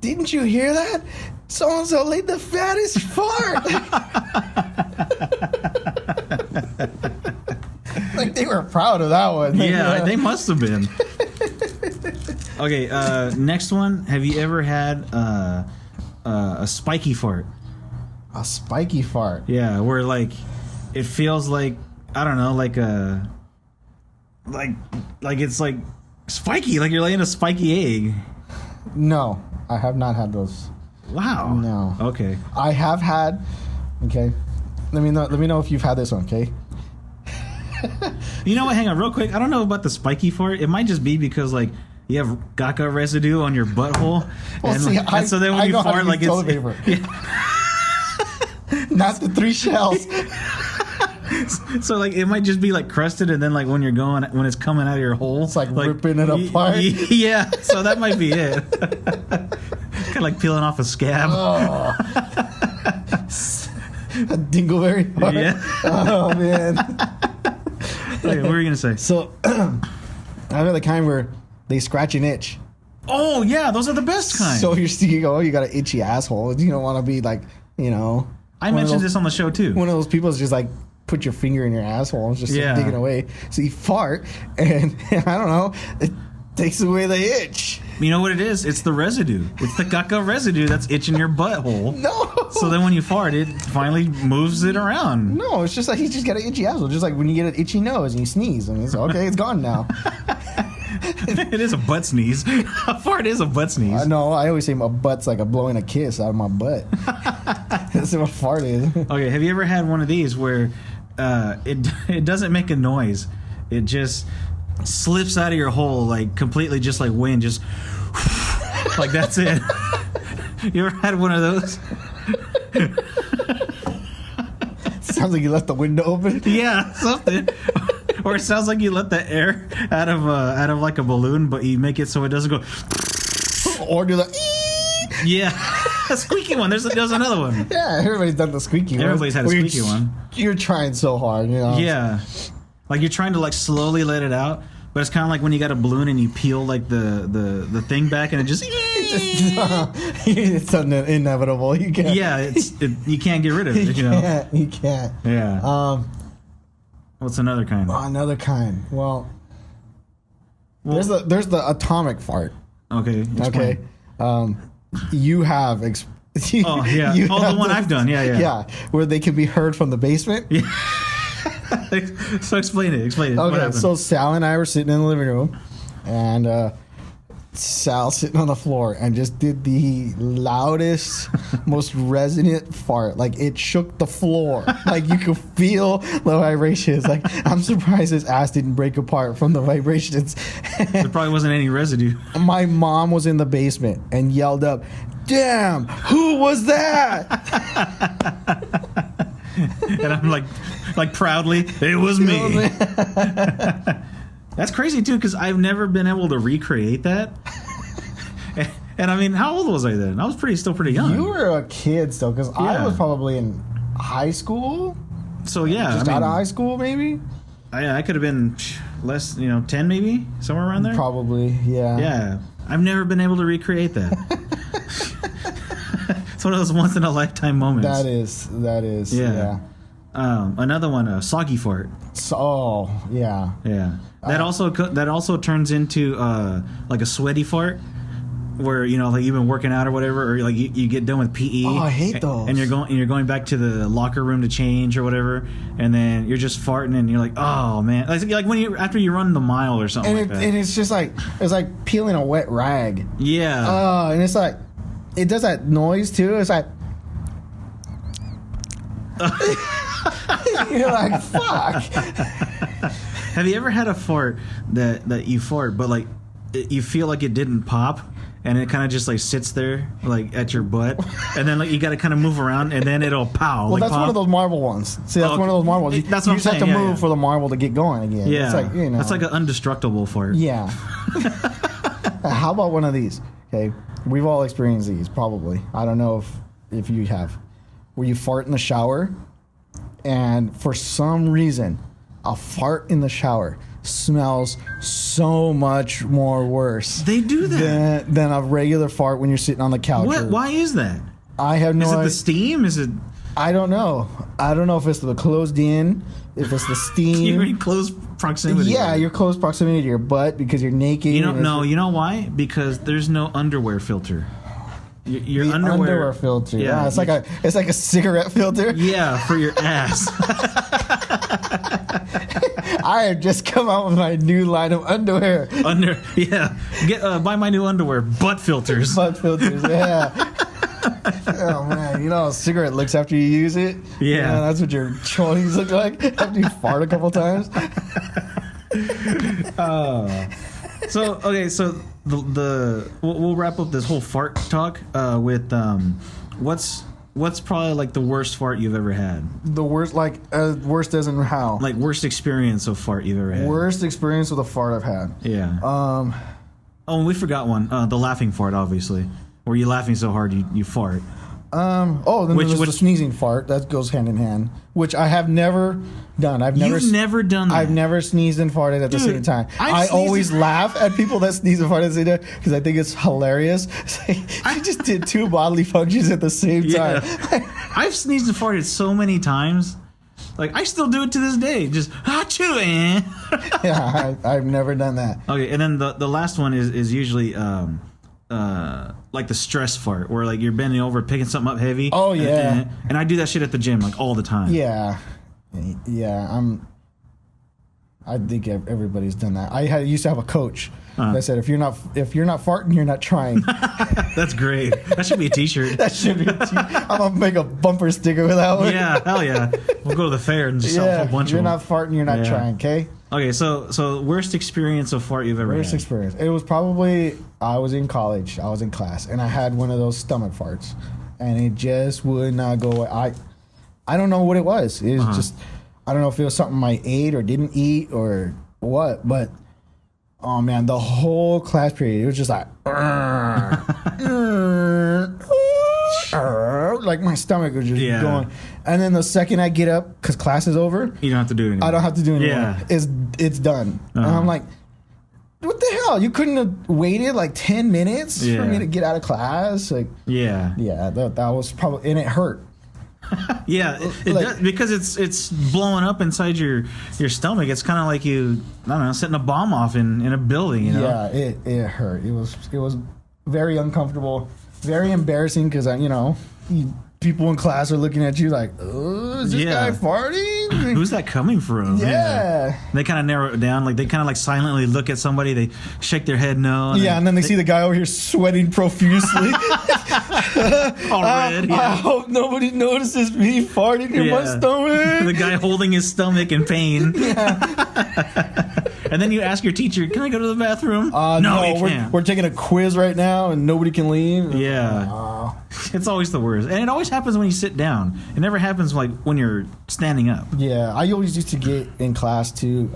didn't you hear that? So-and-so laid the fattest fart. Like they were proud of that one. Yeah, they must have been. Okay, next one. Have you ever had a spiky fart? A spiky fart. Yeah, where like it feels like, I don't know, like a like it's like spiky, like you're laying a spiky egg. No, I have not had those. Wow. No. Okay. I have had. Okay. Let me know if you've had this one. Okay. You know what? Hang on, real quick. I don't know about the spiky fart. It might just be because like you have caca residue on your butthole, Well, and, see, and so then when you fart, like toilet it's paper. Yeah. Not the 3 shells. So like it might just be like crusted, and then like when it's coming out of your hole, It's like ripping it apart. Yeah, so that might be it. Kind of like peeling off a scab. Oh. A dingleberry fart. Yeah. Oh man. Okay, what were you gonna say? So I have the kind where they scratch an itch. Oh yeah, those are the best kind. So you got an itchy asshole. You don't want to be like, I one mentioned of those, this on the show too. One of those people is just like put your finger in your asshole and just Yeah. digging away. So you fart, and I don't know, it takes away the itch. You know what it is? It's the residue. It's the caca residue that's itching your butthole. No. So then when you fart, it finally moves it around. No, it's just like you just got an itchy asshole. Just like when you get an itchy nose and you sneeze, and it's okay, it's gone now. It is a butt sneeze. A fart is a butt sneeze. No, I always say my butt's like blowing a kiss out of my butt. That's what a fart is. Okay, have you ever had one of these where it doesn't make a noise? It just slips out of your hole like completely, just like wind, just like that's it. You ever had one of those? Sounds like you left the window open. Yeah, something. Or it sounds like you let the air out of like a balloon, but you make it so it doesn't go. Or do the Yeah, a squeaky one. There's another one. yeah, everybody's done the squeaky one. Everybody's had a squeaky one. You're trying so hard, Yeah, like you're trying to like slowly let it out, but it's kind of like when you got a balloon and you peel like the thing back and it just. It's inevitable. You can't. Yeah, you can't get rid of it. You can't. Yeah. What's another kind? Another kind. Well, there's the atomic fart. Okay. Okay. You have. Oh yeah. you Oh, have the one I've done. Yeah. Yeah, where they can be heard from the basement. Yeah. So explain it. What Okay, happened? so Sal and I were sitting in the living room, and Sal sitting on the floor and just did the loudest, most resonant fart. Like it shook the floor. Like you could feel the vibrations. Like I'm surprised his ass didn't break apart from the vibrations. There probably wasn't any residue. My mom was in the basement and yelled up, "Damn, who was that?" And I'm like proudly, it was me. That's crazy too, because I've never been able to recreate that. And I mean, how old was I then? I was still pretty young. You were a kid still, because I Yeah. was probably in high school. So yeah, Just out of high school, maybe? I could have been less, 10 maybe, somewhere around there. Probably, yeah. Yeah, I've never been able to recreate that. It's one of those once in a lifetime moments. That is. Yeah. Another one, soggy fart. So, yeah. Yeah, that also turns into like a sweaty fart, where like you've been working out or whatever, or like you get done with PE. Oh, I hate those. And you're going back to the locker room to change or whatever, and then you're just farting, and you're like, oh man, like when after you run the mile or something like that. And it's just like it's like peeling a wet rag. Yeah. And it's like it does that noise too. It's like you're like, fuck. Have you ever had a fart that you fart, but like you feel like it didn't pop, and it kind of just like sits there like at your butt, and then like you got to kind of move around, and then it'll pow. Well, like, that's pop. one of those marble ones. See, that's one of those marbles. You, That's you what I'm just have to saying, move yeah. for the marble to get going again. Yeah, It's like, that's like an indestructible fart. Yeah. How about one of these? Okay, we've all experienced these probably. I don't know if you have, where you fart in the shower, and for some reason, a fart in the shower smells so much more worse. They do that than a regular fart when you're sitting on the couch. What? Why is that? I have no Is it idea. the steam? Is it I don't know. I don't know if it's the closed in, if it's the steam. you're in closed proximity. Yeah, you're close proximity to your butt because you're naked. You don't know. You know why? Because there's no underwear filter. Your the underwear filter. Yeah, it's like a cigarette filter. Yeah, for your ass. I have just come out with my new line of underwear. Buy my new underwear. Butt filters. Butt filters. Yeah. Oh man, you know how a cigarette looks after you use it? Yeah. That's what your chonies look like after you fart a couple times. So we'll wrap up this whole fart talk with what's probably like the worst fart you've ever had? The worst, worst as in how? Like worst experience of fart you've ever had? Worst experience with a fart I've had. Yeah. Oh, we forgot one. The laughing fart, obviously. Where you're laughing so hard you fart. Then there's the sneezing fart. That goes hand in hand. Which I have never done. You've never done that? I've never sneezed and farted at the same time. I always laugh at people that sneeze and fart at the same time because I think it's hilarious. I just did two bodily functions at the same time. I've sneezed and farted so many times. Like, I still do it to this day. Just, achoo, eh? Yeah, I've never done that. Okay, and then the last one is usually... like the stress fart where like you're bending over picking something up heavy. Oh yeah. And I do that shit at the gym like all the time. Yeah. I think everybody's done that. I used to have a coach that said if you're not farting, you're not trying. That's great. That should be a t-shirt. That should be a t-shirt. I'm gonna make a bumper sticker with that one. Yeah, hell yeah. We'll go to the fair and just sell a whole bunch of them. You're not farting, you're not trying, okay? Okay, so worst experience of fart you've ever had? Worst experience. It was probably, I was in college, I was in class, and I had one of those stomach farts, and it just would not go away. I don't know what it was. It was just, I don't know if it was something I ate or didn't eat or what, but oh man, the whole class period, it was just like, like my stomach was just going. And then the second I get up, because class is over, you don't have to do it anymore. I don't have to do it anymore. Yeah. It's done. And I'm like, what the hell? You couldn't have waited like 10 minutes for me to get out of class? Like, yeah, that was probably, and it hurt. Yeah, it does, because it's blowing up inside your stomach. It's kind of like you, I don't know, setting a bomb off in a building. You know? Yeah, it hurt. It was very uncomfortable, very embarrassing because people in class are looking at you like, oh, is this guy farting? Who's that coming from? Yeah. They kind of narrow it down. Like they kind of like silently look at somebody. They shake their head no. And then they see the guy over here sweating profusely. All red. I hope nobody notices me farting in my stomach. The guy holding his stomach in pain. Yeah. And then you ask your teacher, can I go to the bathroom? No, you can't. We're taking a quiz right now and nobody can leave. Yeah. It's always the worst. And it always happens when you sit down. It never happens like when you're standing up. Yeah. I always used to get in class too,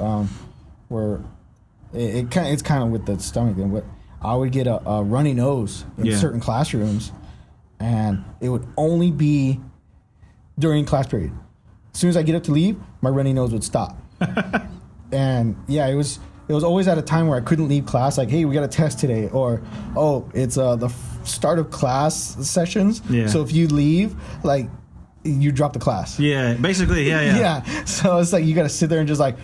where it's kind of with the stomach thing, but I would get a runny nose in certain classrooms, and it would only be during class period. As soon as I get up to leave, my runny nose would stop. And it was always at a time where I couldn't leave class. Like, hey, we got a test today, or it's the start of class sessions. Yeah. So if you leave, like, you drop the class. Yeah, basically, yeah. Yeah. So it's like you got to sit there and just like.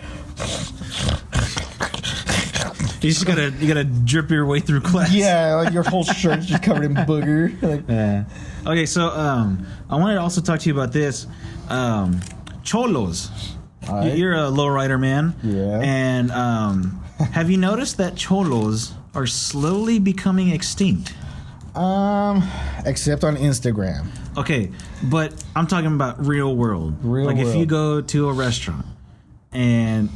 You just gotta drip your way through class. Yeah, like your whole shirt's just covered in booger. Like, yeah. Okay, so I wanted to also talk to you about this. Cholos. Right. You're a lowrider man. Yeah. And have you noticed that cholos are slowly becoming extinct? Except on Instagram. Okay, but I'm talking about real world. If you go to a restaurant and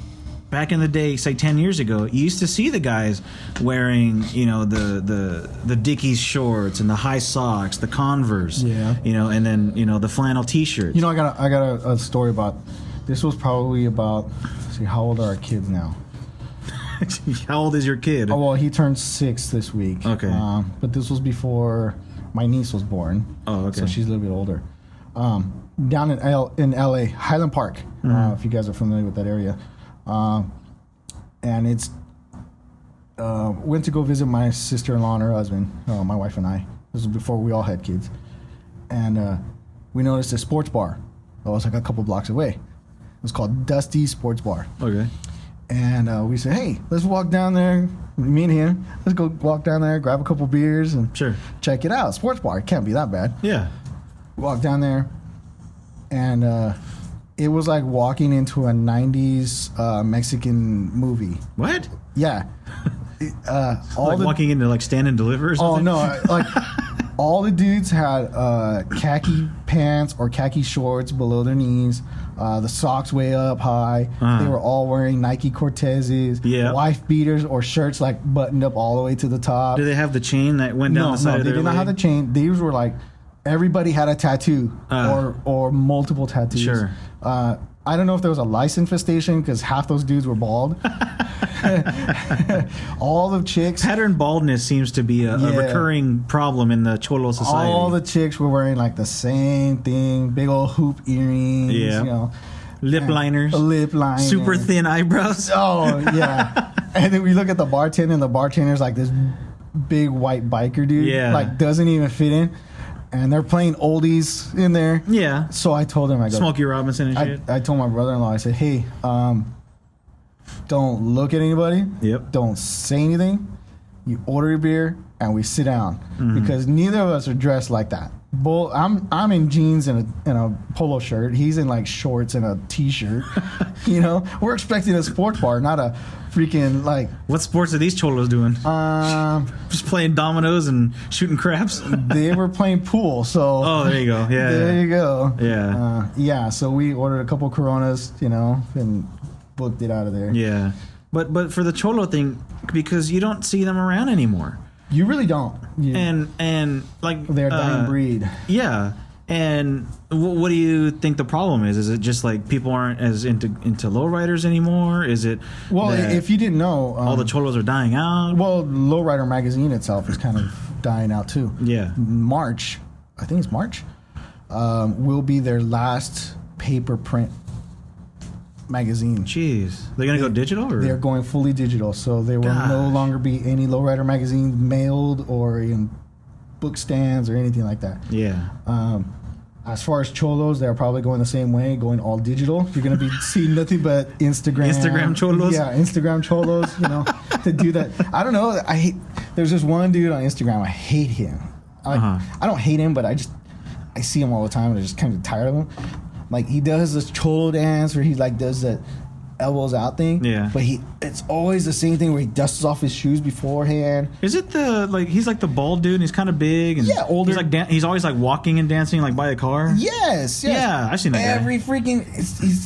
back in the day, say 10 years ago, you used to see the guys wearing, the Dickies shorts and the high socks, the Converse, and then, the flannel t-shirts. I got a story about, this was probably about, let's see, how old are our kids now? How old is your kid? Oh, well, he turned 6 this week. Okay. But this was before my niece was born. Oh, okay. So she's a little bit older. Down in LA, Highland Park, if you guys are familiar with that area. And it's went to go visit my sister-in-law and her husband, my wife and I. This was before we all had kids. And we noticed a sports bar that was like a couple blocks away. It was called Dusty's Sports Bar. Okay. And we said, hey, let's walk down there. Me and him. Let's go walk down there, grab a couple beers, and Sure. check it out. Sports bar. It can't be that bad. Yeah. Walk down there, and it was like walking into a 90s Mexican movie. What? Yeah. All Like the, walking into like Stand and Deliver or something? Oh, no. Like, all the dudes had khaki pants or khaki shorts below their knees. The socks way up high. Uh-huh. They were all wearing Nike Cortezes, Yeah. wife beaters, or shirts like buttoned up all the way to the top. Do they have the chain that went down the side No, of they their did not have the leg? chain. These were like everybody had a tattoo or multiple tattoos. Sure. I don't know if there was a lice infestation because half those dudes were bald. All the chicks. Pattern baldness seems to be a Yeah. recurring problem in the Cholo society. All the chicks were wearing like the same thing, big old hoop earrings, Yeah. you know, lip liners, a lip liner, super thin eyebrows. Oh yeah, and then we look at the bartender, and the bartender's like this big white biker dude, Yeah. like doesn't even fit in, and they're playing oldies in there. Yeah. So I told him, I go, Smokey Robinson and shit. I told my brother-in-law, I said, hey, don't look at anybody. Yep. Don't say anything. You order your beer and we sit down because neither of us are dressed like that. I'm in jeans and a polo shirt. He's in like shorts and a t-shirt. You know, we're expecting a sports bar, not a freaking like. What sports are these Cholos doing? Just playing dominoes and shooting craps? They were playing pool. So Oh, there you go. Yeah. there you go. Yeah. Yeah. So we ordered a couple Coronas, you know, and booked it out of there. Yeah. But for the Cholo thing, because you don't see them around anymore. You really don't. And like They're a dying breed. Yeah. And what do you think the problem is? Is it just like people aren't as into lowriders anymore? Is it Well, that if you didn't know, all the Cholos are dying out? well, Lowrider magazine itself is kind of dying out too. Yeah. March, I think it's March, will be their last paper print magazine. Jeez, they're gonna go digital, or They're going fully digital, so there will no Gosh. longer be any Lowrider magazines mailed or in book stands or anything like that. yeah. As far as Cholos, they're probably going the same way, going all digital. You're going to be seeing nothing but Instagram Cholos? Yeah, Instagram Cholos, you know, to do that. I don't know. There's this one dude on Instagram. I hate him. I don't hate him, but I see him all the time and I'm just kind of tired of him. Like, he does this Cholo dance where he like does that elbows out thing. Yeah. But it's always the same thing where he dusts off his shoes beforehand. Is it he's like the bald dude and he's kind of big and Yeah, older. He's like he's always like walking and dancing like by a car. Yes. Yeah, I've seen that guy. Every freaking,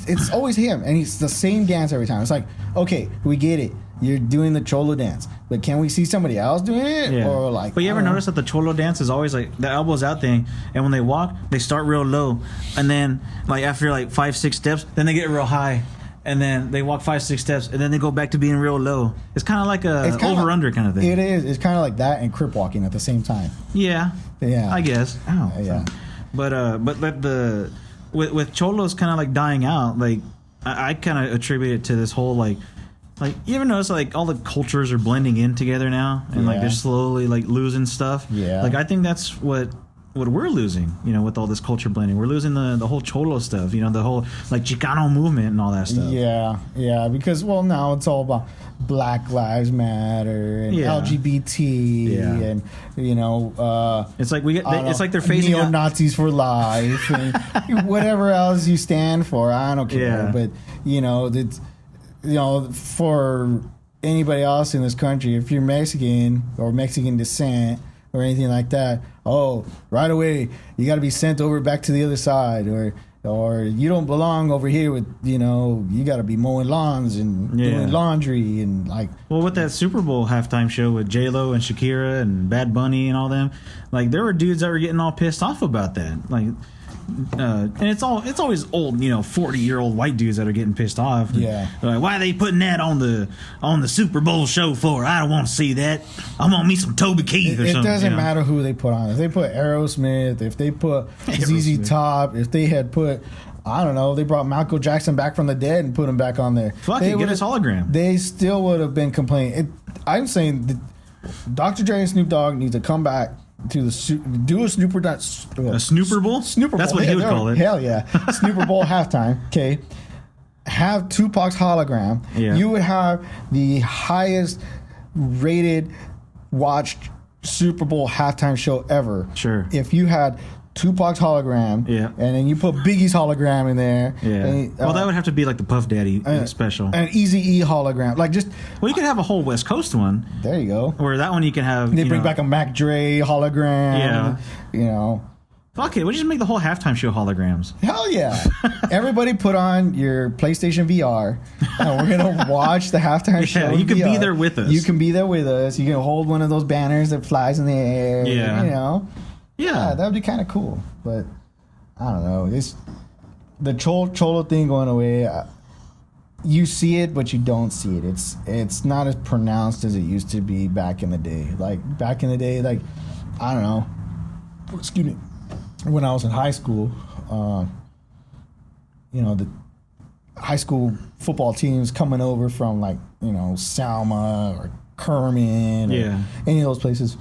it's always him, and he's the same dance every time. It's like, okay, we get it. You're doing the Cholo dance, but can we see somebody else doing it? Yeah. Or like, but you I ever don't know. notice that the Cholo dance is always like the elbows out thing, and when they walk, they start real low, and then like after like 5-6 steps, then they get real high, and then they walk 5-6 steps, and then they go back to being real low. It's kind of like a over under kind of thing. It is. It's kind of like that and crip walking at the same time. Yeah. Yeah. I guess. Oh. Yeah. But the with Cholos kind of like dying out, like I kind of attribute it to this whole like you ever notice like all the cultures are blending in together now, and like Yeah. they're slowly like losing stuff. Yeah. Like I think that's what we're losing, you know, with all this culture blending. We're losing the whole Cholo stuff, you know, the whole like Chicano movement and all that stuff. Yeah, because well now it's all about Black Lives Matter and Yeah. LGBT Yeah. and you know It's like it's like they're phasing neo out. Nazis for life and whatever else you stand for. I don't care, Yeah. but you know it's for anybody else in this country, if you're Mexican or Mexican descent or anything like that, oh, right away you got to be sent over back to the other side, or you don't belong over here with, you know, you got to be mowing lawns and Yeah. doing laundry and like. Well, with that Super Bowl halftime show with J-Lo and Shakira and Bad Bunny and all them, like there were dudes that were getting all pissed off about that. Like, and it's always old, you know, 40-year-old white dudes that are getting pissed off. Yeah. They're like, why are they putting that on the Super Bowl show for? I don't want to see that. I want me some Toby Keith or It something. doesn't you know? matter who they put on. If they put Aerosmith, if they put ZZ Aerosmith. Top, if they had put, I don't know, they brought Michael Jackson back from the dead and put him back on there. Fuck They it, get would've- his hologram. They still would have been complaining. I'm saying that Dr. Dre and Snoop Dogg need to come back to do a Snooper dance. A Snooper Bowl? Snooper That's Bowl. what he would Yeah, call it. Hell yeah. Snooper Bowl halftime. Okay. have Tupac's hologram, you would have the highest rated watched Super Bowl halftime show ever. Sure. If you had Tupac's hologram, and then you put Biggie's hologram in there. Yeah. And, well, that would have to be like the Puff Daddy special. An Eazy-E hologram. Like just. Well, you could have a whole West Coast one. There you go. Or that one you can have. They bring back a Mac Dre hologram. Yeah. You know. Fuck it. We'll just make the whole halftime show holograms. Hell yeah. Everybody put on your PlayStation VR and we're going to watch the halftime show. You can be there with us. You can be there with us. You can hold one of those banners that flies in the air. Yeah. You know. Yeah. That would be kind of cool. But I don't know. It's the Cholo thing going away. You see it, but you don't see it. It's not as pronounced as it used to be back in the day. Like back in the day, like I don't know. Excuse me. When I was in high school, you know, the high school football teams coming over from like you know Selma or Kerman, or any of those places,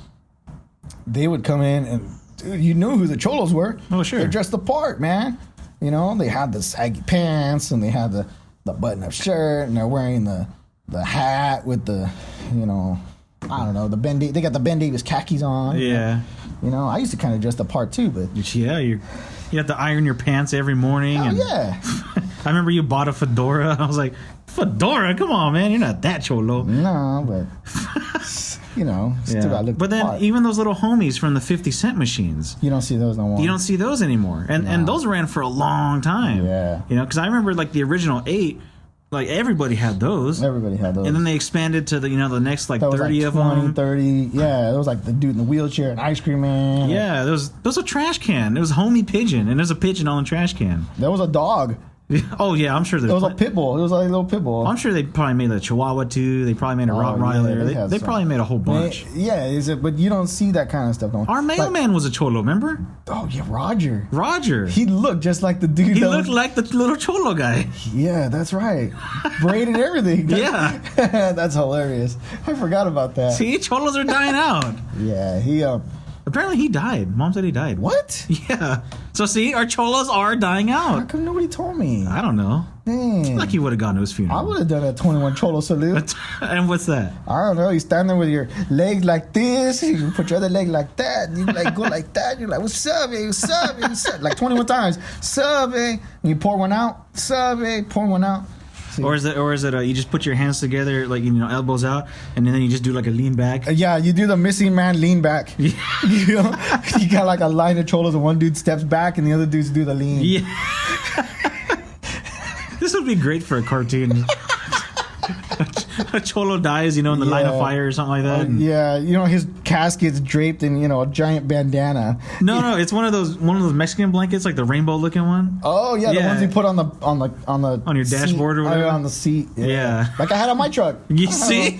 they would come in and. Dude, you knew who the Cholos were. Oh, sure. They're dressed the part, man. You know, they had the saggy pants and they had the button-up shirt and they're wearing the hat with the, you know, I don't know, they got the Ben Davis khakis on. Yeah. You know, I used to kind of dress the part too, but. Yeah, you have to iron your pants every morning. Oh, and yeah. I remember you bought a fedora. I was like, fedora? Come on, man. You're not that Cholo. No, but. You know, still gotta look but then part. even those little homies from the 50-cent machines. You don't see those no more. You don't see those anymore. And those ran for a long time. Yeah. You know, because I remember like the original 8, like everybody had those. Everybody had those. And then they expanded to the, you know, the next like that 30 was like of 20, them. 30. Yeah, it was like the dude in the wheelchair and Ice Cream Man. Yeah, there was a trash can. It was Homie Pigeon, and there's a pigeon on the trash can. There was a dog. Oh yeah, I'm sure there's. It was a pit bull. It was like a little pit bull. I'm sure they probably made a Chihuahua too. They probably made a Rottweiler. Yeah, they probably made a whole bunch. Yeah, is it? But you don't see that kind of stuff. Don't. Our mailman was a Cholo, remember? Oh yeah, Roger. Roger. He looked just like the dude. He looked like the little Cholo guy. Yeah, that's right. Braided everything. Yeah. That's hilarious. I forgot about that. See, Cholos are dying out. Yeah, he. Apparently he died. Mom said he died. What? Yeah. So see, our Cholos are dying How out. come nobody told me? I don't know. Dang. Like you would have gone to his funeral. I would have done a 21 Cholo salute. And what's that? I don't know. You stand there with your legs like this. You put your other leg like that. You like go like that. You're like, what's up, eh? What's up, eh? What's up? Like 21 times. Sub, eh? And you pour one out. Sub, eh? Pour one out. See? Or is it you just put your hands together, like, you know, elbows out, and then you just do like a lean back? Yeah, you do the missing man lean back. Yeah. You know, you got like a line of cholos and one dude steps back and the other dudes do the lean. Yeah. This would be great for a cartoon. A Cholo dies, you know, in the line of fire or something like that. Yeah, you know, his casket's draped in, you know, a giant bandana. No, it's one of those Mexican blankets, like the rainbow looking one. Oh yeah, the ones you put on the on your dashboard or whatever. On the seat. Yeah. Like I had on my truck. You see?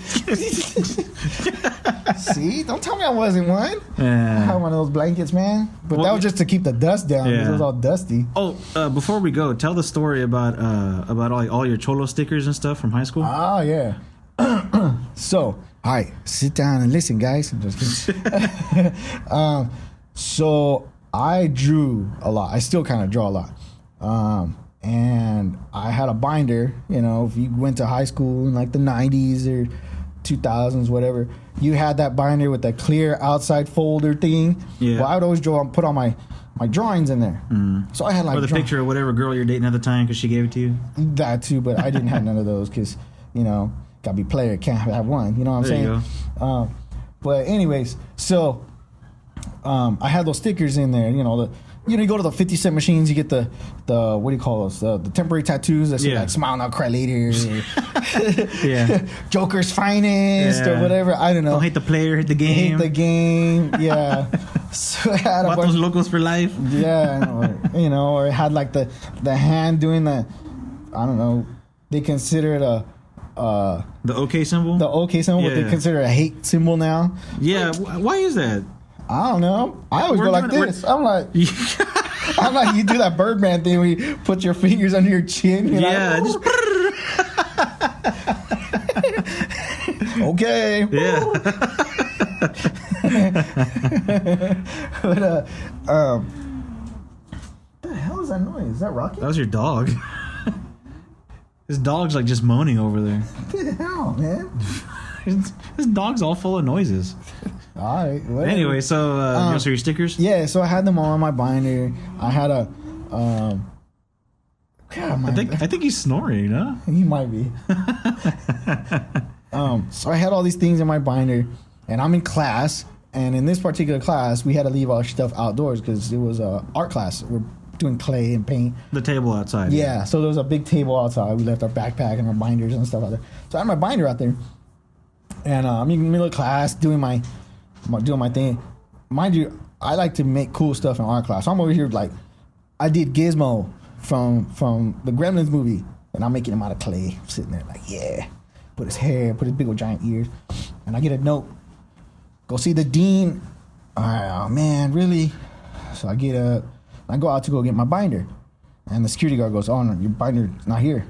See? Don't tell me I wasn't one. I Yeah. had one of those blankets, man. But that was just to keep the dust down because it was all dusty. Oh, before we go, tell the story about all your Cholo stickers and stuff from high school. Oh yeah. So, all right, sit down and listen, guys. I'm just kidding. So I drew a lot. I still kind of draw a lot. And I had a binder. You know, if you went to high school in like the 90s or 2000s, whatever, you had that binder with that clear outside folder thing. Yeah. Well, I would always put all my drawings in there. So I had like or the picture of whatever girl you're dating at the time because she gave it to you. that too, but I didn't have none of those because, you know, gotta be player, can't have one. You know what I'm saying? You go. But anyways, so I had those stickers in there. You know, you go to the 50-cent machines, you get the what do you call those? The temporary tattoos that say like "Smile Now, Cry Later," Yeah. Joker's Finest or whatever. I don't know. Don't hate the player, hate the game. Hate the game. Yeah. So I had a Vatos bunch. locos for life. Yeah, or it had like the hand doing the, I don't know. They consider it The OK symbol? the OK symbol, but they Yeah. consider it a hate symbol now. Yeah. Why is that? I don't know. I always We're go like doing it- this. I'm like, you do that Birdman thing where you put your fingers under your chin. You're Yeah. like, Just, okay. yeah. But what the hell is that noise? Is that Rocky? That was your dog. His dog's like just moaning over there. What the hell, man? His dog's all full of noises. All right. Whatever. Anyway, so your stickers? Yeah, so I had them all in my binder. I had a. I think he's snoring, huh? He might be. So I had all these things in my binder, and I'm in class. And in this particular class, we had to leave our stuff outdoors because it was a art class. We're doing clay and paint. The table outside. Yeah, so there was a big table outside. We left our backpack and our binders and stuff out there. So I had my binder out there, and I'm in the middle of class doing my thing. Mind you, I like to make cool stuff in art class. So I'm over here like, I did Gizmo from the Gremlins movie, and I'm making him out of clay. I'm sitting there like, yeah. Put his hair, put his big old giant ears, and I get a note. Go see the dean. Oh man, really? So I go out to go get my binder, and the security guard goes, "Oh no, your binder's not here.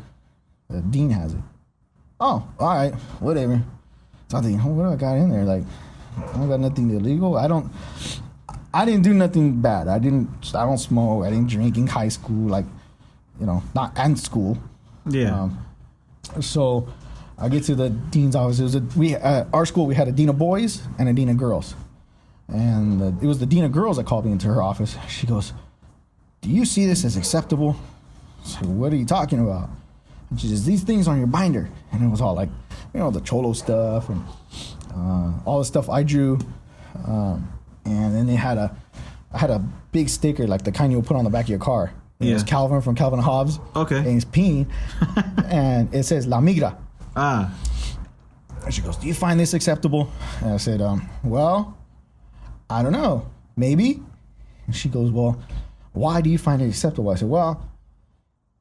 The dean has it." Oh, all right, whatever. So I think, what do I got in there? Like, I don't got nothing illegal. I didn't do nothing bad. I don't smoke. I didn't drink in high school. Like, not in school. Yeah. So I get to the dean's office. Our school, we had a dean of boys and a dean of girls. And it was the dean of girls that called me into her office. She goes, "Do you see this as acceptable?" I said, "What are you talking about?" And she says, "These things on your binder." And it was all like, the Cholo stuff and all the stuff I drew. And then I had a big sticker, like the kind you would put on the back of your car. It was Calvin from Calvin Hobbes. Okay. And he's peeing. And it says, "La Migra." Ah. And she goes, "Do you find this acceptable?" And I said, "Well, I don't know. Maybe." And she goes, "Well, why do you find it acceptable?" I said, "Well,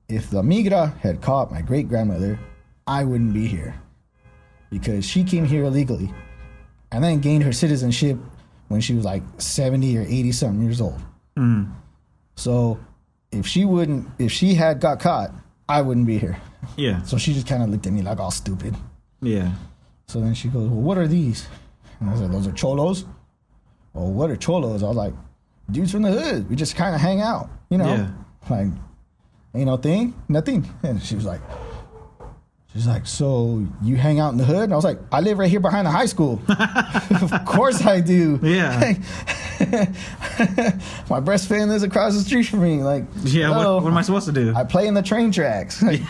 if the migra had caught my great-grandmother, I wouldn't be here. Because she came here illegally and then gained her citizenship when she was like 70 or 80-something years old. Mm. So if she had got caught, I wouldn't be here." Yeah. So she just kind of looked at me like all stupid. Yeah. So then she goes, "Well, what are these?" And I said, "Those are cholos." "Well, what are cholos?" I was like, "Dudes from the hood. We just kind of hang out, Yeah. Like, ain't no thing, nothing." And she's like, "So you hang out in the hood?" And I was like, "I live right here behind the high school." "Of course I do." Yeah. My best friend lives across the street from me. Like, Yeah, "Oh, what am I supposed to do? I play in the train tracks." Like,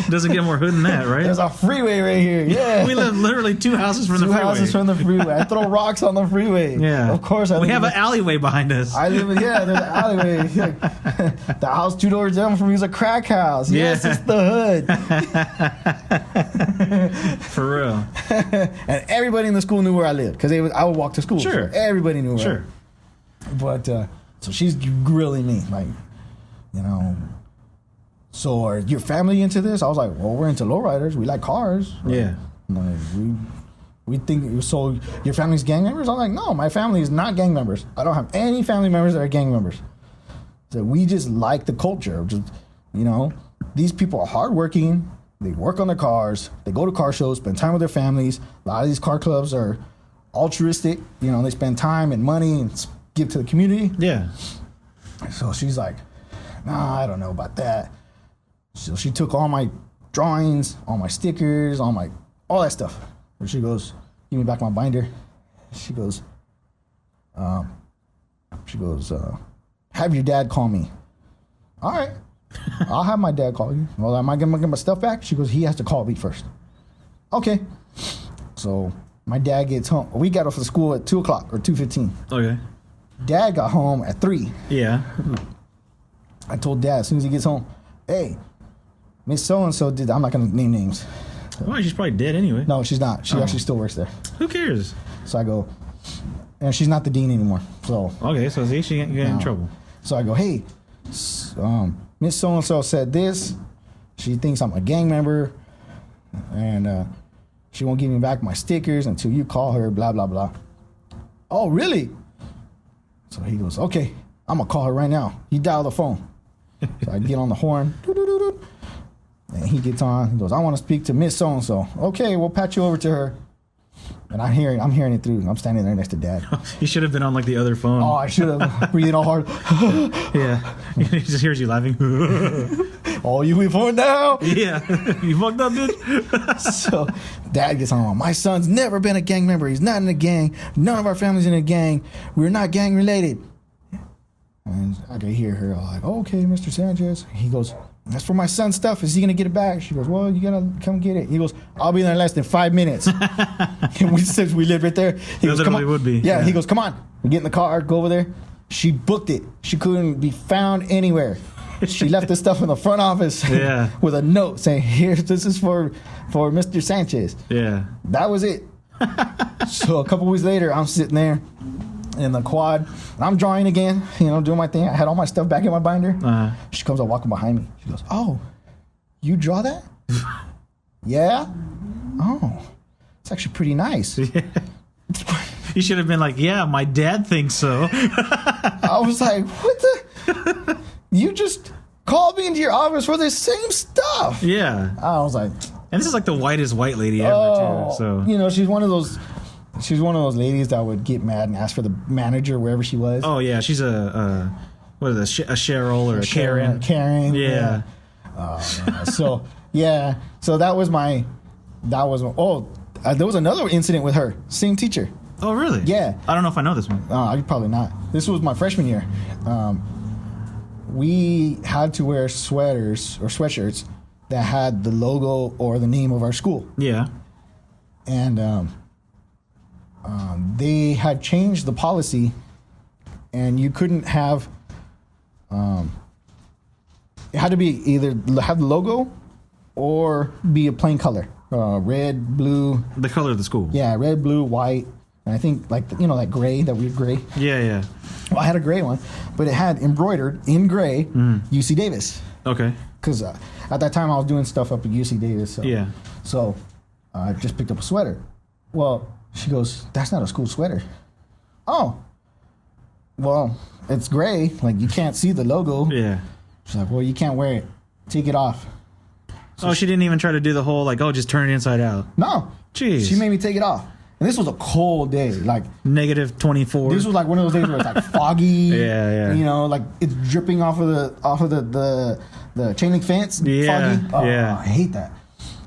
Doesn't get more hood than that, right? there's a freeway right here. Yeah. We live literally 2 houses from the Two freeway. houses from the freeway. I throw rocks on the freeway. Yeah. Of course We have an alleyway behind us. I live in, there's an alleyway. The house 2 doors down from me is a crack house. Yes, Yeah. it's the hood. For real. And everybody in the school knew where I lived because I would walk to school. Sure. So everybody knew where. Sure. But, so she's grilling me, like, "So are your family into this?" I was like, "Well, we're into lowriders. We like cars." Yeah. Like, we think, "So your family's gang members?" I'm like, "No, my family is not gang members. I don't have any family members that are gang members. So we just like the culture. Just, these people are hardworking. They work on their cars. They go to car shows, spend time with their families. A lot of these car clubs are altruistic. They spend time and money and give to the community." Yeah. So she's like, "Nah, I don't know about that." So she took all my drawings, all my stickers, all that stuff. And she goes, "Give me back my binder." She goes, "Have your dad call me." "All right, I'll have my dad call you." "Well, am I gonna get my stuff back?" She goes, "He has to call me first." "Okay." So my dad gets home. We got off of school at 2:00 or 2:15. Okay. Dad got home at 3. Yeah. I told Dad as soon as he gets home, "Hey, Miss So-and-so did," I'm not going to name names. Well, she's probably dead anyway. No, she's not. She actually still works there. Who cares? So I go, and she's not the dean anymore. So Okay, so see, she get in trouble. So I go, "Hey, Miss So-and-so said this. She thinks I'm a gang member, and she won't give me back my stickers until you call her, blah, blah, blah." "Oh, really?" So he goes, "Okay, I'm going to call her right now." He dialed the phone. So I get on the horn. And he gets on. He goes, "I want to speak to Miss So-and-so." "Okay, we'll patch you over to her." And I'm hearing it through. I'm standing there next to Dad. You should have been on like the other phone. Oh, I should have breathing all hard. Yeah. He just hears you laughing. Oh, you leave for now? Yeah. You fucked up, bitch. So dad gets on. My son's never been a gang member. He's not in a gang. None of our family's in a gang. We're not gang related. And I could hear her like, oh, okay, Mr. Sanchez. He goes, that's for my son's stuff. Is he gonna get it back? She goes, well, you gotta come get it. He goes, I'll be there in less than 5 minutes. And since we live right there, he goes, come on. Would be. Yeah, he goes, come on. We get in the car, go over there. She booked it. She couldn't be found anywhere. She left the stuff in the front office with a note saying, here, this is for Mr. Sanchez. Yeah. That was it. So a couple weeks later, I'm sitting there in the quad. And I'm drawing again, doing my thing. I had all my stuff back in my binder. Uh-huh. She comes up walking behind me. She goes, oh, you draw that? Yeah? Oh, it's actually pretty nice. Yeah. You should have been like, yeah, my dad thinks so. I was like, what the? You just called me into your office for the same stuff. Yeah. I was like, and this is like the whitest white lady ever, too. So she's one of those ladies that would get mad and ask for the manager wherever she was. Oh yeah, she's a Cheryl or a Karen. Karen. Yeah. So that was there was another incident with her, same teacher. Oh really? Yeah. I don't know if I know this one. Probably not. This was my freshman year. We had to wear sweaters or sweatshirts that had the logo or the name of our school. Yeah. And they had changed the policy, and you couldn't have. It had to be either have the logo or be a plain color, red, blue. The color of the school. Yeah, red, blue, white, and I think like gray, that weird gray. Yeah, yeah. Well, I had a gray one, but it had embroidered in gray UC Davis. Okay. Because at that time I was doing stuff up at UC Davis. So, yeah. So I just picked up a sweater. Well, she goes, that's not a school sweater. Oh. Well, it's gray. Like, you can't see the logo. Yeah. She's like, well, you can't wear it. Take it off. So she didn't even try to do the whole, like, just turn it inside out. No. Jeez. She made me take it off. And this was a cold day. Like, negative 24. This was like one of those days where it's like foggy. Yeah. Like it's dripping off of the chain link fence. Yeah. Foggy. Oh, yeah. I hate that.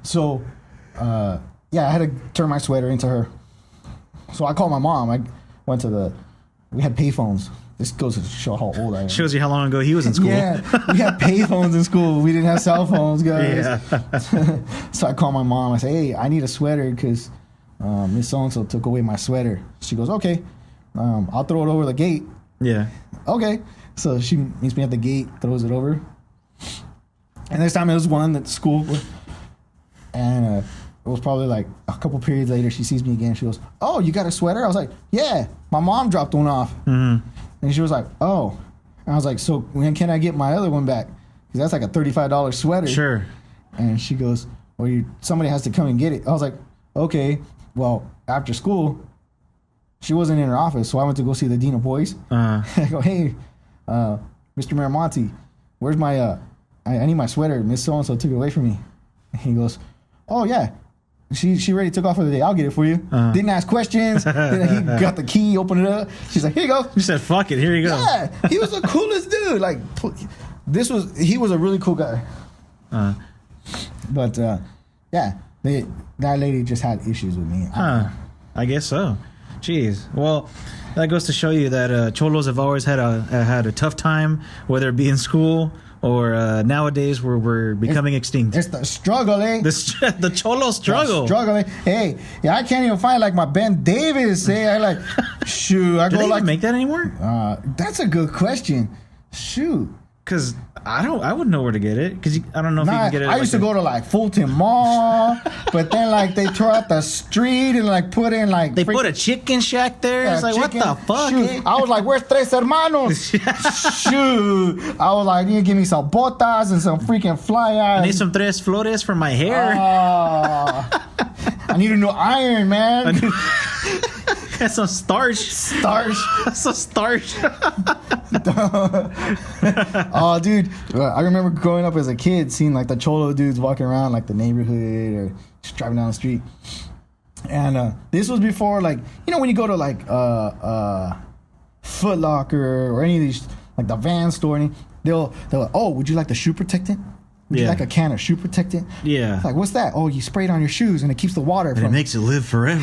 So, I had to turn my sweater into her. So I called my mom. I went we had payphones. This goes to show how old I am. Shows you how long ago he was in school. Yeah, we had payphones in school. We didn't have cell phones, guys. Yeah. So I called my mom. I said, hey, I need a sweater because Miss So-and-so took away my sweater. She goes, okay, I'll throw it over the gate. Yeah. Okay. So she meets me at the gate, throws it over. And this time it was one at school. And it was probably like a couple periods later, she sees me again. She goes, oh, you got a sweater? I was like, yeah, my mom dropped one off. Mm-hmm. And she was like, oh. And I was like, so when can I get my other one back? Because that's like a $35 sweater. Sure. And she goes, well, somebody has to come and get it. I was like, okay. Well, after school, she wasn't in her office, so I went to go see the dean of boys. I go, hey, Mr. Miramonte, where's my, I need my sweater. Miss So-and-so took it away from me. And he goes, oh, yeah. She already took off for the day. I'll get it for you. Didn't ask questions. Then he got the key, opened it up. She's like, here you go. You said, fuck it, here you go. Yeah, he was the coolest dude. Like, he was a really cool guy. But, yeah, that lady just had issues with me. I guess so. Jeez. Well, that goes to show you that cholos have always had a tough time, whether it be in school or nowadays where we're becoming extinct. It's the struggle, eh? The cholo struggle. The struggle, eh? Hey, yeah, I can't even find like my Ben Davis, eh? I like, shoot. I Do go they like, even make that anymore? that's a good question. Shoot. Because I wouldn't know where to get it. Because I don't know if you can get it. I used to go to like Fulton Mall, but then like they tore out the street and like put in like They put a chicken shack there. It's like, chicken. what the fuck? Shoot. Eh? I was like, where's Tres Hermanos? Shoot. I was like, you give me some botas and some freaking fly I eyes. need some tres flores for my hair. I need a new iron, man. And some starch. Starch. Some starch. Oh, dude. I remember growing up as a kid, seeing like the cholo dudes walking around like the neighborhood or just driving down the street. And this was before, like, when you go to like Foot Locker or any of these, like the Van store, they'll like, oh, would you like the shoe protectant? Yeah. like a can of shoe protectant. Yeah. Like, what's that? Oh, you spray it on your shoes and it keeps the water And from it makes it live forever.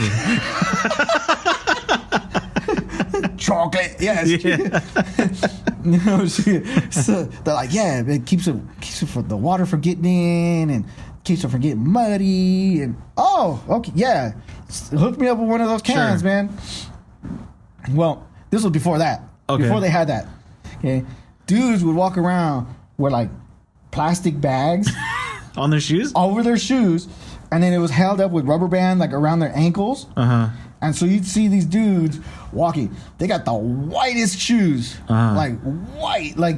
chocolate. Yes. Yeah. You know, so they're like, yeah, it keeps it for the water from getting in and keeps it from getting muddy. And oh, okay, yeah, hook me up with one of those cans, Sure. man. Well, this was before that. Okay. Before they had that. Okay, dudes would walk around with like plastic bags On their shoes? over their shoes, and then it was held up with rubber band like around their ankles. And so you'd see these dudes walking. They got the whitest shoes, like white, like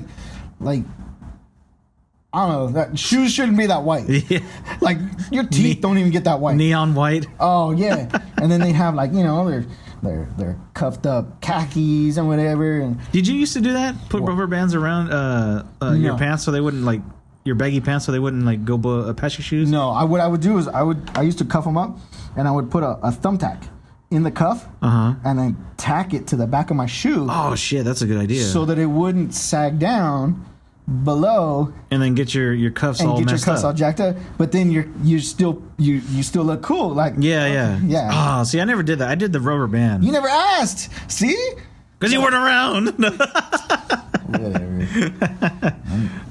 I don't know. That shoes shouldn't be that white. Yeah. Like your teeth don't even get that white. Neon white. Oh yeah, and then they have like their cuffed up khakis and whatever. And Did you used to do that? Put rubber bands around your No. pants so they wouldn't like your baggy pants so they wouldn't like go past your shoes? no, what I would do is I used to cuff them up, and I would put a thumbtack in the cuff, and then tack it to the back of my shoe. Oh shit, that's a good idea. So that it wouldn't sag down below and then get your cuffs and all get your messed cuffs all up. jacked up, but then you still look cool. Like Yeah. yeah. Oh, see, I never did that. I did the rubber band. You never asked. See? Because you weren't around. Whatever.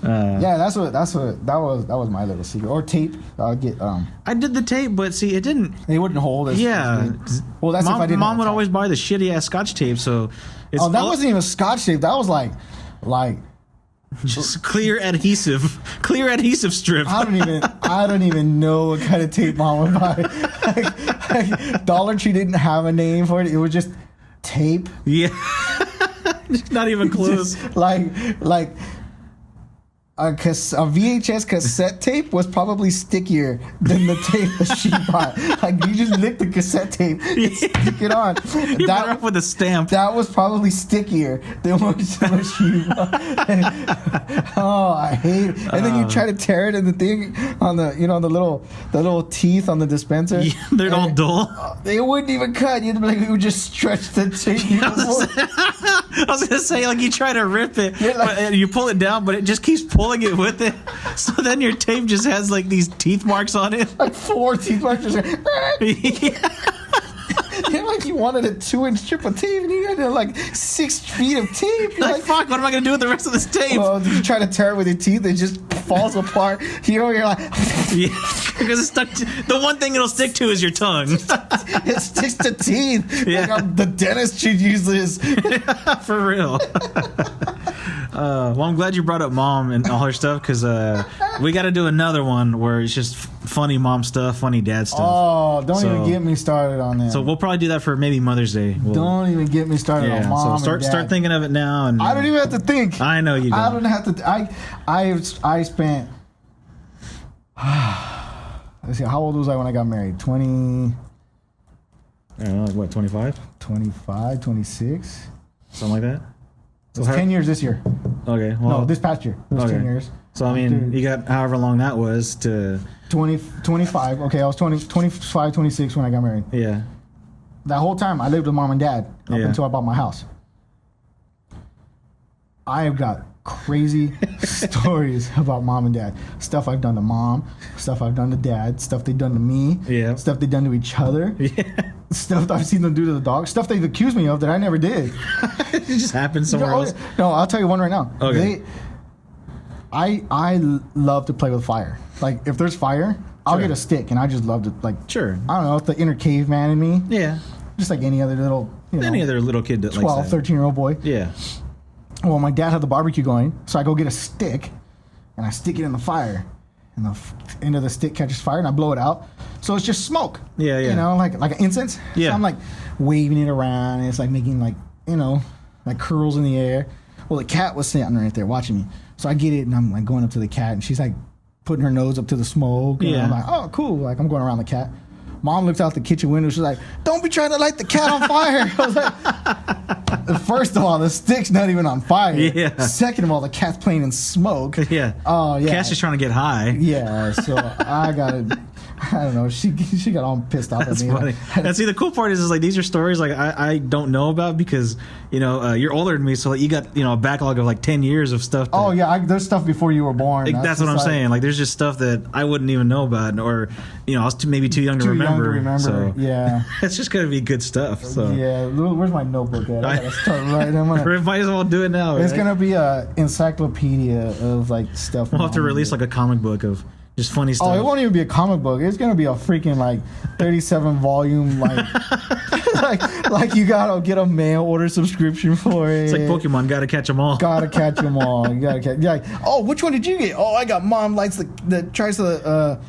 Yeah, that was my little secret. Or tape. I'll get I did the tape, but see, it didn't. they wouldn't hold as Yeah. as good. Well, that's Mom, if I didn't. Mom have would time. always buy the shitty ass Scotch tape, so it's Oh, that all- wasn't even Scotch tape. That was like just clear adhesive strip. I don't even know what kind of tape Mom would buy. like, Dollar Tree didn't have a name for it. It was just tape. Yeah. Not even close. Just like a VHS cassette tape was probably stickier than the tape that she bought. Like you just lick the cassette tape and stick it on. You better off with a stamp. That was probably stickier than what she bought. Oh, I hate it. And then you try to tear it in the thing on the the little teeth on the dispenser. Yeah, they're all dull. They wouldn't even cut. You'd be like, you would just stretch the tape. I was gonna say, like, you try to rip it, Yeah, like- and you pull it down, but it just keeps pulling it with it. So then your tape just has like these teeth marks on it. Like 4 teeth marks. Yeah. You're like you wanted a 2-inch strip of tape, and you had like 6 feet of tape. You're Like, fuck, what am I gonna do with the rest of this tape? well, you try to tear it with your teeth, it just falls apart. You're like, Yeah, because it's stuck. The one thing it'll stick to is your tongue. it sticks to teeth. Yeah. Like the dentist should use this. For real. Well, I'm glad you brought up Mom and all her stuff, because we got to do another one where it's just funny mom stuff, funny dad stuff. Oh, don't So- even get me started on that. So we'll probably do that for maybe Mother's Day. Don't even get me started on mom. So and dad. start thinking of it now. And I don't even have to think. I know you don't. I don't have to. I spent. Let's see. How old was I when I got married? 20, I don't know, like what, 25? 25, 26. Something like that? It's 10 years this year. Okay. Well, No, this past year. It was okay. 10 years. So, I mean, Dude. you got however long that was to. 25. Okay, I was 25, 26 when I got married. Yeah. That whole time, I lived with mom and dad up Yeah. until I bought my house. I have got crazy stories about mom and dad. Stuff I've done to mom, stuff I've done to dad, stuff they've done to me, Yeah. stuff they've done to each other, Yeah. stuff I've seen them do to the dog, stuff they've accused me of that I never did. It just happened somewhere No, else. no, I'll tell you one right now. Okay. I love to play with fire. Like if there's fire, I'll Sure. get a stick and I just love to like. Sure. I don't know, it's the inner caveman in me. Yeah. Just like any other little, Any other little kid that 12, likes that. 13-year-old boy. Yeah. Well, my dad had the barbecue going, so I go get a stick and I stick it in the fire. And the end of the stick catches fire and I blow it out. So it's just smoke. Yeah, yeah. You know, like an incense. Yeah. So I'm like waving it around and it's like making like, like curls in the air. Well, the cat was sitting right there watching me. So I get it and I'm like going up to the cat and she's like putting her nose up to the smoke. And Yeah. I'm like, oh, cool. Like I'm going around the cat. Mom looks out the kitchen window. She's like, don't be trying to light the cat on fire. I was like, first of all, the stick's not even on fire. Yeah. Second of all, the cat's playing in smoke. Yeah. Oh, yeah. Cat's just trying to get high. Yeah, so I got it. I don't know. She got all pissed off That's at me. funny. And see, the cool part is like these are stories like I don't know about because you're older than me, so like you got a backlog of like 10 years of stuff. Oh yeah, there's stuff before you were born. Like, that's what I'm saying. Like there's just stuff that I wouldn't even know about, or I was maybe too young to remember. So Yeah. it's just gonna be good stuff. So Yeah. Where's my notebook at? I gotta start writing. might as well do it now. It's right? gonna be a encyclopedia of like stuff. We'll have to release like a comic book of just funny stuff. Oh, it won't even be a comic book. It's gonna be a freaking like 37 volume like you gotta get a mail order subscription for it. It's like Pokemon, gotta catch them all. Gotta catch them all. You gotta catch. Yeah. Oh, which one did you get? Oh, I got Mom Likes the tries to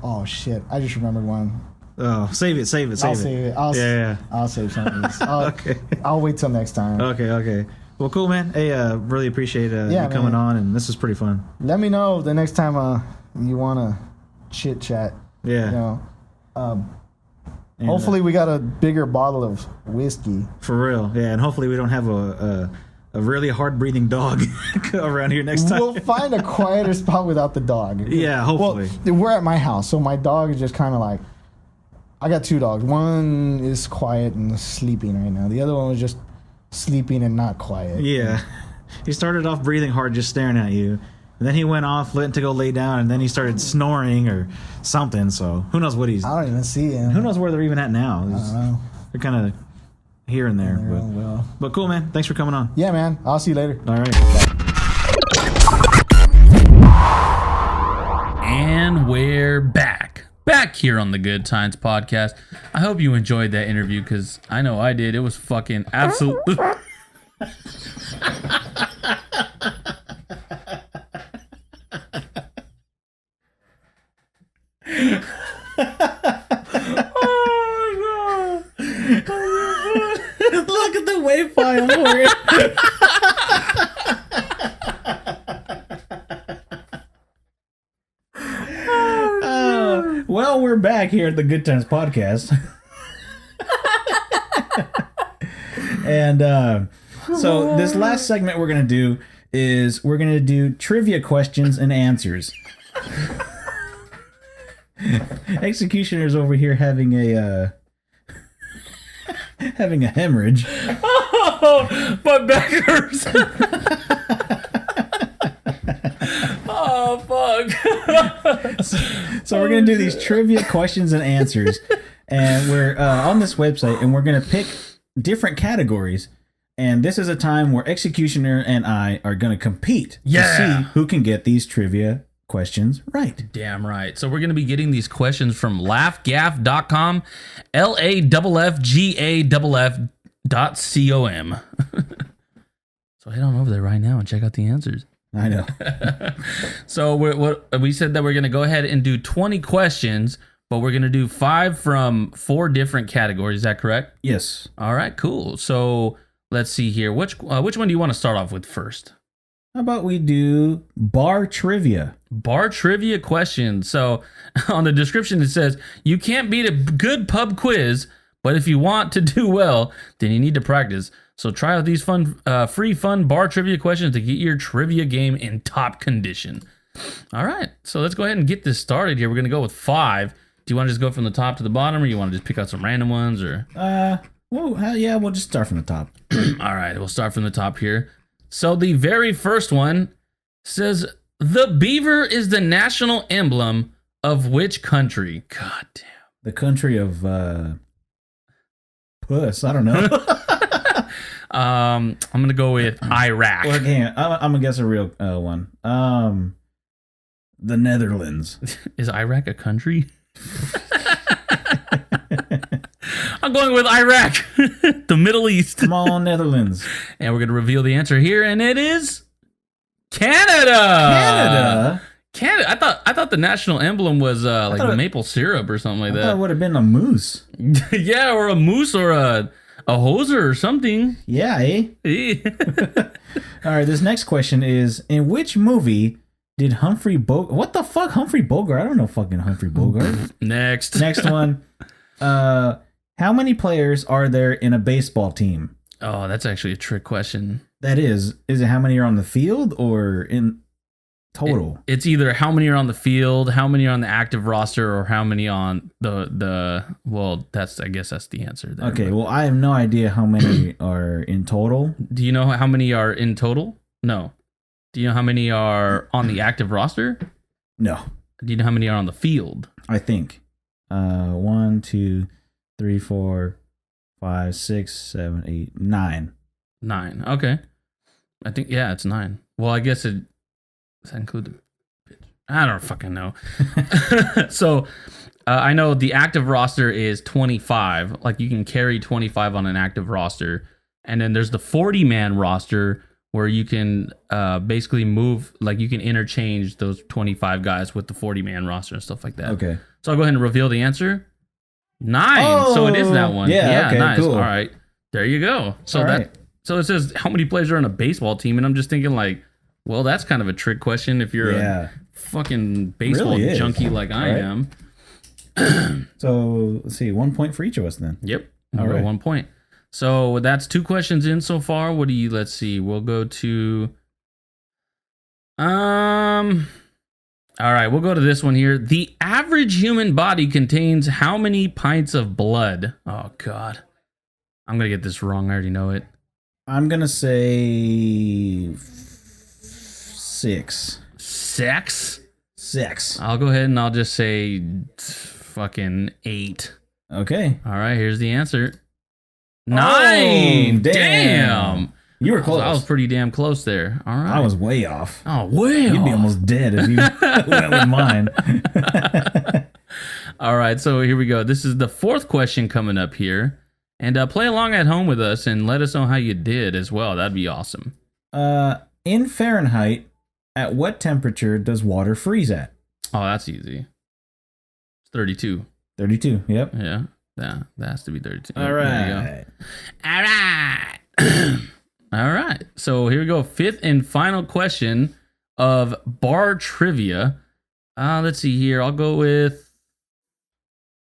oh shit! I just remembered one. Oh, save it. I'll save it. I'll save some of these. Okay. I'll wait till next time. Okay. Well, cool, man. Hey, really appreciate you coming man. on, and this is pretty fun. Let me know the next time you wanna chit chat. Yeah. And, hopefully hopefully we got a bigger bottle of whiskey. for real. Yeah, and hopefully we don't have a really hard breathing dog around here next time. We'll find a quieter spot without the dog. Yeah, hopefully. Well, we're at my house, so my dog is just kind of like. I got 2 dogs. One is quiet and sleeping right now. The other one was just sleeping and not quiet. Yeah. He started off breathing hard, just staring at you. And then he went off, went to go lay down, and then he started snoring or something. So who knows what he's. I don't even see him. Who knows where they're even at now? I don't know. They're kind of here and there. They're on well. But cool, man. Thanks for coming on. Yeah, man. I'll see you later. All right. And we're back here on the Good Times podcast. I hope you enjoyed that interview because I know I did. It was fucking absolute. Oh my god! Look at the wave file for it. Well, we're back here at the Good Times podcast. And so this last segment we're going to do is we're going to do trivia questions and answers. Executioner's over here having a hemorrhage. Oh, my back hurts. Oh, fuck. So we're going to do these trivia questions and answers. And we're on this website, and we're going to pick different categories. And this is a time where Executioner and I are going to compete to see who can get these trivia questions right. Damn right. So we're going to be getting these questions from laughgaff.com, LAFFGAFF.com. So head on over there right now and check out the answers. I know. So we said that we're going to go ahead and do 20 questions, but we're going to do 5 from 4 different categories. Is that correct? Yes. All right, cool. So let's see here. Which one do you want to start off with first? How about we do bar trivia? Bar trivia questions. So on the description it says, you can't beat a good pub quiz, but if you want to do well, then you need to practice. So try out these free fun bar trivia questions to get your trivia game in top condition. All right, so let's go ahead and get this started here. We're going to go with 5. Do you want to just go from the top to the bottom, or you want to just pick out some random ones? Or we'll just start from the top. All right, we'll start from the top here. So the very first one says, the beaver is the national emblem of which country? God damn. The country of puss. I don't know. I'm going to go with Iraq. Well, I'm going to guess a real one. The Netherlands. Is Iraq a country? I'm going with Iraq, the Middle East. Come on, Netherlands. And we're going to reveal the answer here, and it is Canada. Canada. I thought the national emblem was like maple syrup or something like that. I thought it would have been a moose. Yeah, or a moose or a hoser or something. Yeah, eh? All right, this next question is, in which movie did Humphrey Bogart... What the fuck, Humphrey Bogart? I don't know fucking Humphrey Bogart. Next one. How many players are there in a baseball team? Oh, that's actually a trick question. That is it how many are on the field or in... Total. It's either how many are on the field, how many are on the active roster, or how many on the. Well, I guess that's the answer there. Okay, well, I have no idea how many are in total. Do you know how many are in total? No. Do you know how many are on the active roster? No, Do you know how many are on the field? I think 1, 2, 3, 4, 5, 6, 7, 8, 9. 9. Okay. I think, yeah, it's 9. Well, I guess does that include the pitch? I don't fucking know. So I know the active roster is 25. Like you can carry 25 on an active roster. And then there's the 40-man roster where you can basically move, like you can interchange those 25 guys with the 40-man roster and stuff like that. Okay. So I'll go ahead and reveal the answer. 9. So it is that one. Yeah, okay, nice. cool. All right. There you go. So All right. So it says how many players are on a baseball team, and I'm just thinking like, well, that's kind of a trick question if you're a fucking baseball Really is. junkie like I Right. am. So let's see, 1 point for each of us then. Yep. All All right. right. 1 point. So that's 2 questions in so far. Let's see. We'll go to all right, we'll go to this one here. The average human body contains how many pints of blood? Oh god. I'm going to get this wrong. I already know it. I'm gonna say 6. 6? 6. I'll go ahead and I'll just say fucking 8. Okay. All right, here's the answer. 9. Damn. You were close. I was pretty damn close there. All right. I was way off. Oh, way You'd be off. almost dead if you went with mine. All right, so here we go. This is the 4th question coming up here. And play along at home with us and let us know how you did as well. That'd be awesome. In Fahrenheit, at what temperature does water freeze at? Oh, that's easy. It's 32. 32. Yep. Yeah. Yeah, that has to be 32. All There you right. go. All right. All right. So here we go. 5th and final question of bar trivia. Let's see here. I'll go with.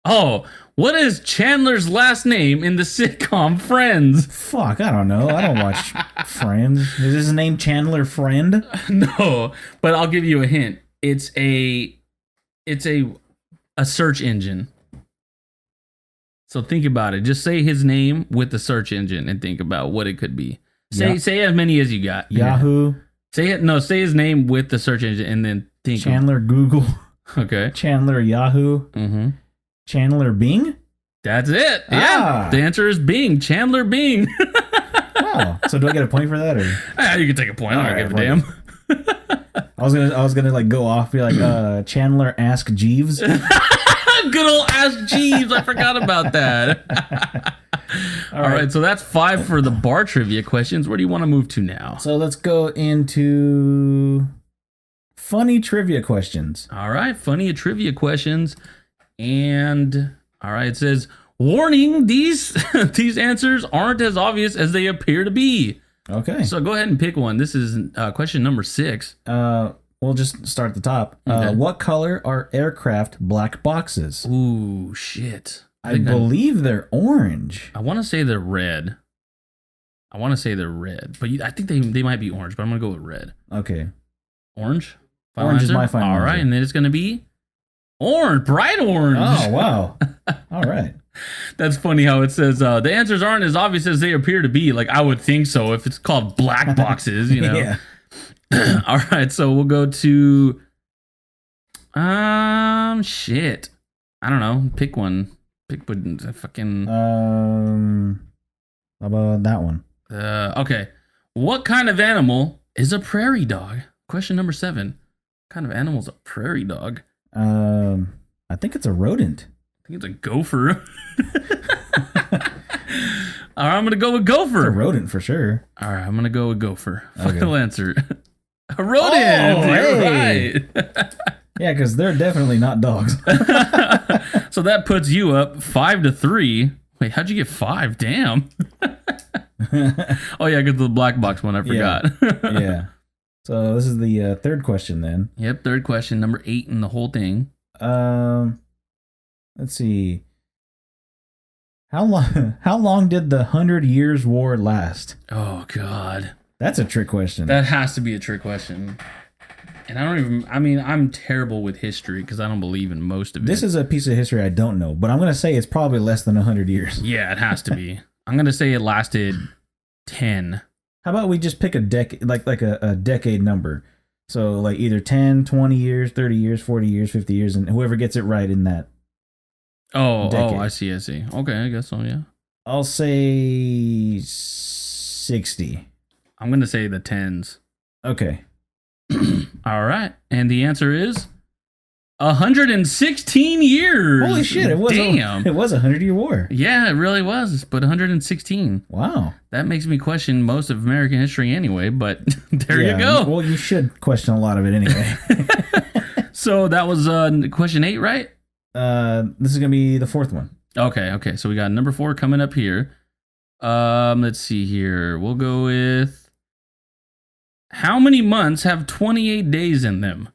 Oh, what is Chandler's last name in the sitcom Friends? Fuck, I don't know. I don't watch Friends. Is his name Chandler Friend? No, but I'll give you a hint. It's a search engine. So think about it. Just say his name with the search engine and think about what it could be. Say as many as you got. Yahoo. Say it. No, say his name with the search engine and then think. Chandler Google. Okay. Chandler Yahoo. Mm-hmm. Chandler Bing. That's it. Yeah. Ah. The answer is Bing. Chandler Bing. Wow. So do I get a point for that, or You can take a point. I don't All right, give a damn. I was gonna like go off, be like, Chandler Ask Jeeves. Good old Ask Jeeves. I forgot about that. All right. So that's 5 for the bar trivia questions. Where do you want to move to now? So let's go into funny trivia questions. All right. Funny trivia questions. And all right. It says, warning, these answers aren't as obvious as they appear to be. Okay. So go ahead and pick one. This is question number 6. We'll just start at the top. Okay. What color are aircraft black boxes? Ooh, shit. I believe they're orange. I want to say they're red. But I think they might be orange, but I'm going to go with red. Okay. Orange? Orange is my final All right, answer. and then it's going to be orange, bright orange. Oh, wow. All right. That's funny how it says the answers aren't as obvious as they appear to be. Like, I would think so if it's called black boxes, you know. Yeah. All right, so we'll go to shit. I don't know. Pick one. Pick fucking How about that one? okay. What kind of animal is a prairie dog? Question number 7. What kind of animal is a prairie dog? I think it's a rodent. I think it's a gopher. All right, I'm gonna go with gopher. It's a rodent for sure. All right, I'm gonna go with gopher. Okay. Final answer. A rodent. Oh, You're hey. right. Yeah, because they're definitely not dogs. So that puts you up 5-3. Wait, how'd you get 5? Damn. Oh yeah, I got the black box one. I forgot. Yeah. So this is the third question then. Yep. Third question, number 8 in the whole thing. Let's see. How long did the 100 Years' War last? Oh God. That's a trick question. That has to be a trick question. And I'm terrible with history because I don't believe in most of it. This is a piece of history I don't know, but I'm going to say it's probably less than 100 years. Yeah, it has to be. I'm going to say it lasted 10. How about we just pick a decade, like a decade number? So like either 10, 20 years, 30 years, 40 years, 50 years, and whoever gets it right in that. Decade. I see. Okay, I guess so, yeah. I'll say 60. I'm going to say the 10s. Okay. All right. And the answer is 116 years. Holy shit, it was Damn. It was a 100-year war. Yeah, it really was, but 116. Wow. That makes me question most of American history anyway, but there you go. Well, you should question a lot of it anyway. So that was question 8, right? This is going to be the fourth one. Okay. So we got number 4 coming up here. Let's see here. We'll go with how many months have 28 days in them?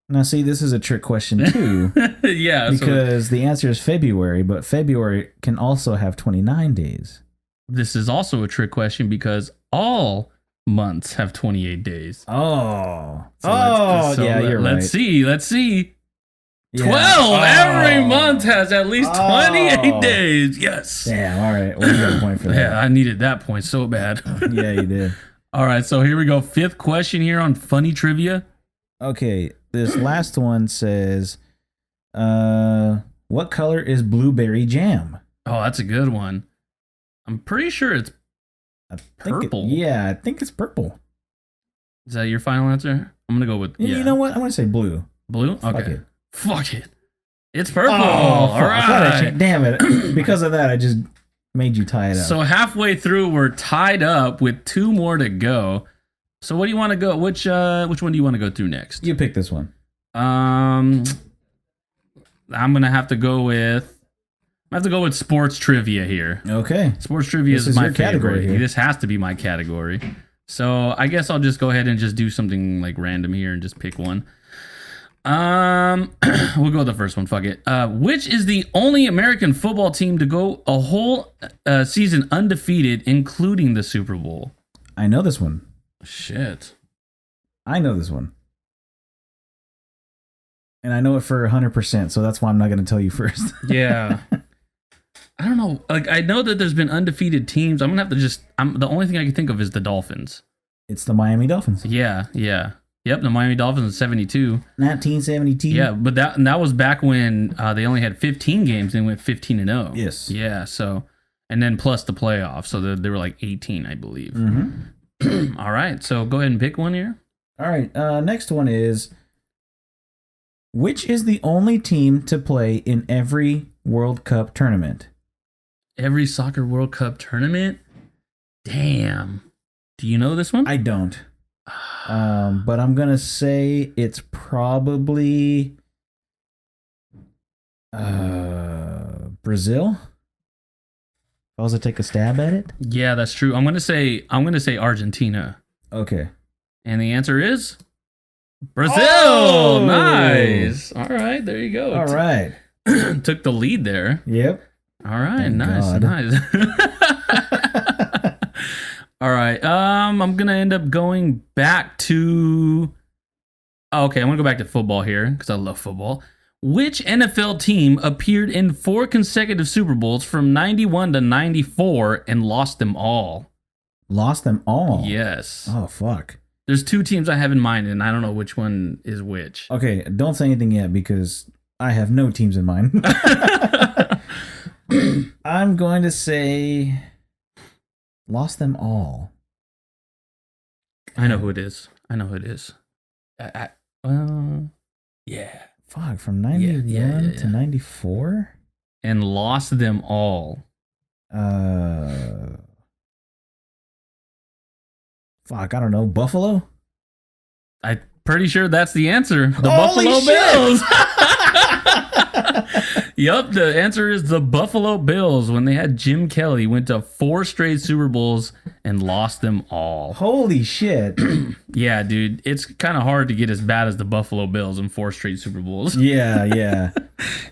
Now, see, this is a trick question too. Yeah. Because the answer is February, but February can also have 29 days. This is also a trick question because all months have 28 days. Oh. You're right. Let's see. Yeah. 12! Every month has at least 28 days. Yes. Damn, all right. Well, you got a point for that. Yeah, I needed that point so bad. Yeah, you did. All right, so here we go. 5th question here on funny trivia. Okay, this last one says, what color is blueberry jam? Oh, that's a good one. I'm pretty sure it's purple. I think it's purple. Is that your final answer? I'm going to go with, You know what? I'm going to say blue. Blue? Okay. Fuck it. It's purple. Oh, all right. Damn it. Because of that, I just made you tie it up. So halfway through, we're tied up with 2 more to go. So what do you want to go? Which one do you want to go through next? You pick this one. I'm gonna have to go with sports trivia here. Okay. Sports trivia This is my your category favorite. here. This has to be my category. So I guess I'll just go ahead and just do something like random here and just pick one. We'll go with the first one. Fuck it. Which is the only American football team to go a whole season undefeated, including the Super Bowl? I know this one. Shit. I know this one. And I know it for 100%, so that's why I'm not going to tell you first. Yeah. I don't know. Like, I know that there's been undefeated teams. I'm going to have to the only thing I can think of is the Dolphins. It's the Miami Dolphins. Yeah. Yep, the Miami Dolphins in 72. 1972. Yeah, but that was back when they only had 15 games. They went 15-0. Yes. Yeah, so, and then plus the playoffs. So they were like 18, I believe. Mm-hmm. All right, so go ahead and pick one here. All right, next one is, which is the only team to play in every World Cup tournament? Every soccer World Cup tournament? Damn. Do you know this one? I don't. But I'm going to say it's probably Brazil. If I was to take a stab at it? Yeah, that's true. I'm gonna say Argentina. Okay. And the answer is Brazil. Oh! Nice. All right, there you go. All right. Took the lead there. Yep. All right, Thank nice. All right. I'm gonna end up going back to. Okay, I'm gonna go back to football here because I love football. Which NFL team appeared in 4 consecutive Super Bowls from 91 to 94 and lost them all? Lost them all? Yes. Oh, fuck. There's 2 teams I have in mind, and I don't know which one is which. Okay, don't say anything yet because I have no teams in mind. I'm going to say lost them all. I know who it is. Yeah. Fuck, from 91 to 94? And lost them all. Fuck, I don't know. Buffalo? I'm pretty sure that's the answer. The Holy Buffalo shit! Bills. Yup, the answer is the Buffalo Bills. When they had Jim Kelly, went to 4 straight Super Bowls and lost them all. Holy shit. Yeah, dude, it's kind of hard to get as bad as the Buffalo Bills in 4 straight Super Bowls. Yeah.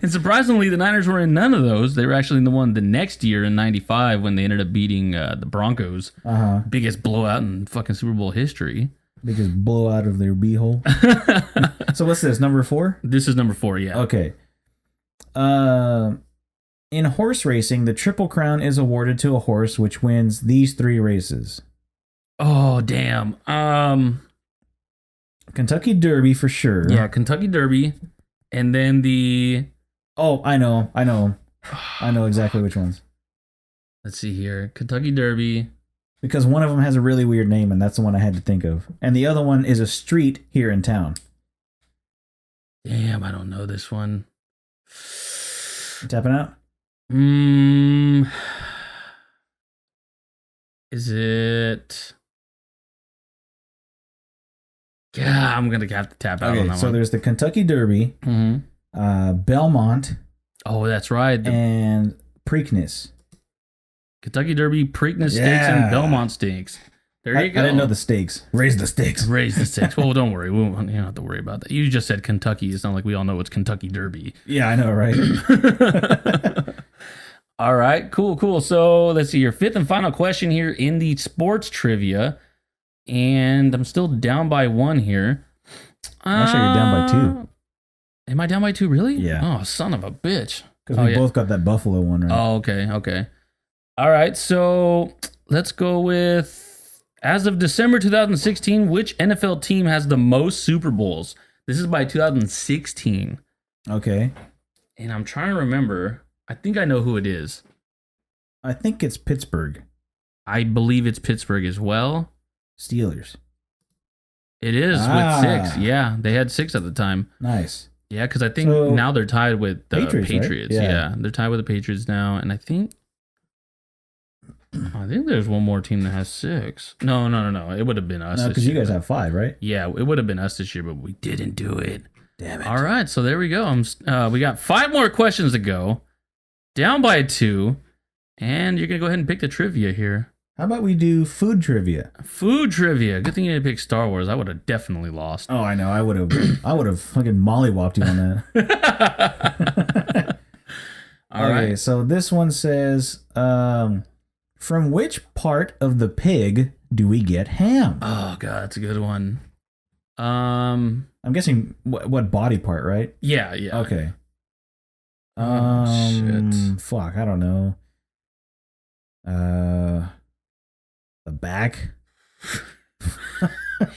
And surprisingly, the Niners were in none of those. They were actually in the one the next year in 95 when they ended up beating the Broncos. Uh-huh. Biggest blowout in fucking Super Bowl history. They just blow out of their beehole. So what's this? Number 4? This is number 4, yeah. Okay. In horse racing, the Triple Crown is awarded to a horse which wins these 3 races. Oh, damn. Kentucky Derby for sure. Yeah, Kentucky Derby. And then the... Oh, I know exactly which ones. Let's see here. Kentucky Derby. Because one of them has a really weird name, and that's the one I had to think of. And the other one is a street here in town. Damn, I don't know this one. You tapping out? Is it... Yeah, I'm going to have to tap out on that so one. there's the Kentucky Derby, Belmont. Oh, that's right. The And Preakness. Kentucky Derby, Preakness Stakes, and Belmont Stakes. There you go. I didn't know the stakes. Raise the stakes. Raise the stakes. Well, don't worry. You don't have to worry about that. You just said Kentucky. It's not like we all know it's Kentucky Derby. Yeah, I know, right? All right, cool. So let's see your 5th and final question here in the sports trivia. And I'm still down by 1 here. Actually, you're down by 2. Am I down by 2, really? Yeah. Oh, son of a bitch. Because we both got that Buffalo one, right? Oh, okay. All right, so let's go with, as of December 2016, which NFL team has the most Super Bowls? This is by 2016. Okay. And I'm trying to remember. I think I know who it is. I think it's Pittsburgh. I believe it's Pittsburgh as well. Steelers. It is with 6. Yeah, they had 6 at the time. Nice. Yeah, because I think now they're tied with the Patriots. Right? Yeah, they're tied with the Patriots now. And I think there's one more team that has 6. No. It would have been us. No, because you guys have 5, right? Yeah, it would have been us this year, but we didn't do it. Damn it. All right, so there we go. We got 5 more questions to go. Down by 2. And you're going to go ahead and pick the trivia here. How about we do food trivia? Food trivia. Good thing you didn't pick Star Wars. I would have definitely lost. Oh, I know. I would have fucking mollywopped you on that. All right. So this one says, from which part of the pig do we get ham? Oh god, that's a good one. I'm guessing what body part, right? Yeah. Okay. Shit. Fuck, I don't know. The back.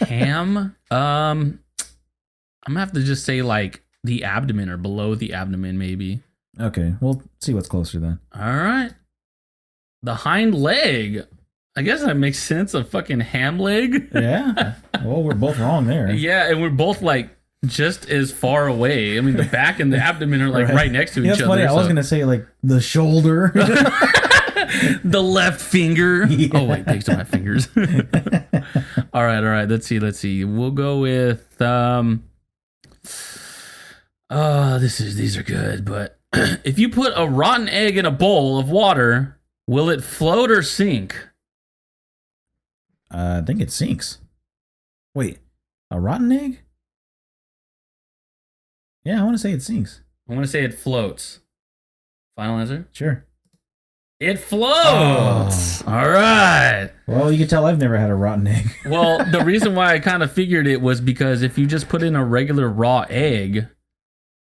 Ham. I'm gonna have to just say like the abdomen or below the abdomen, maybe. Okay, we'll see what's closer then. All right. The hind leg. I guess that makes sense. A fucking ham leg. Yeah. Well, we're both wrong there. Yeah, and we're both like just as far away. I mean, the back and the abdomen are like right next to each That's other. funny. I was gonna say like the shoulder. The left finger. Yeah. Oh wait, pigs don't have fingers. All right. Let's see. We'll go with these are good, but if you put a rotten egg in a bowl of water, will it float or sink? I think it sinks. Wait, a rotten egg? Yeah, I want to say it sinks. I want to say it floats. Final answer? Sure. It floats. Oh. All right. Well, you can tell I've never had a rotten egg. Well, the reason why I kind of figured it was because if you just put in a regular raw egg,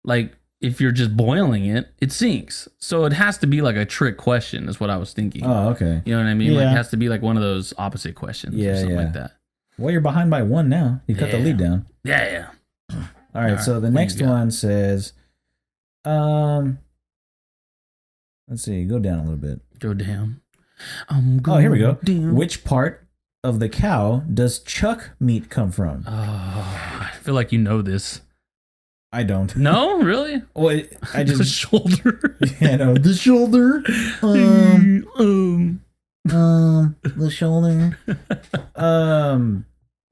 like if you're just boiling it, it sinks. So it has to be like a trick question is what I was thinking. Oh, okay. You know what I mean? Yeah. Like it has to be like one of those opposite questions or something like that. Well, you're behind by 1 now. You cut the lead down. Yeah. All right, so the next one says, let's see, go down a little bit. Go down. Oh, here we go. Down. Which part of the cow does chuck meat come from? Oh, I feel like you know this. I don't. No, really? Well, I The just shoulder. yeah, no, the shoulder. The shoulder.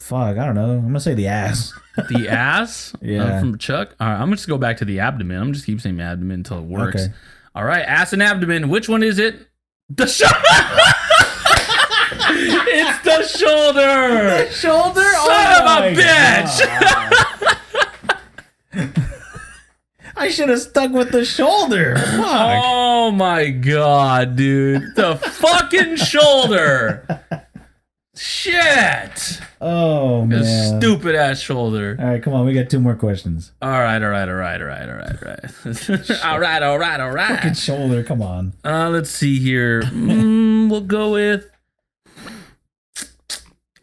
Fuck, I don't know. I'm gonna say the ass. The ass? Yeah. From Chuck? All right, I'm just go back to the abdomen. I'm just keep saying abdomen until it works. Okay. All right, ass and abdomen. Which one is it? The shoulder. It's the shoulder. Shoulder? Son of a bitch. I should have stuck with the shoulder. Fuck. Oh my god, dude. The fucking shoulder. Shit! Oh man. This stupid ass shoulder. All right, come on. We got 2 more questions. All right. All right. Fucking shoulder. Come on. Let's see here. We'll go with.